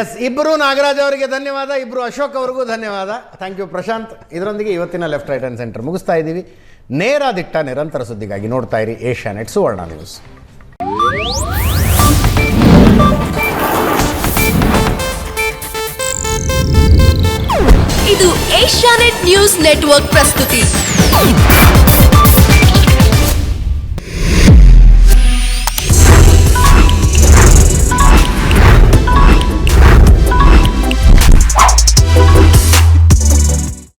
ಎಸ್, ಇಬ್ಬರು ನಾಗರಾಜ್ ಅವರಿಗೆ ಧನ್ಯವಾದ, ಇಬ್ರು ಅಶೋಕ್ ಅವರಿಗೂ ಧನ್ಯವಾದ. Thank you Prashant. ಇದರೊಂದಿಗೆ ಇವತ್ತಿನ ಲೆಫ್ಟ್ ರೈಟ್ ಅಂಡ್ ಸೆಂಟರ್ ಮುಗಿಸ್ತಾ ಇದ್ದೀವಿ. ನೇರ ದಿಟ್ಟ ನಿರಂತರ ಸುದ್ದಿಗಾಗಿ ನೋಡ್ತಾ ಇರಿ ಏಷ್ಯಾನೆಟ್ ಸುವರ್ಣ ನ್ಯೂಸ್. ಇದು ಏಷ್ಯಾನೆಟ್ ನ್ಯೂಸ್ ನೆಟ್ವರ್ಕ್ ಪ್ರಸ್ತುತಿ.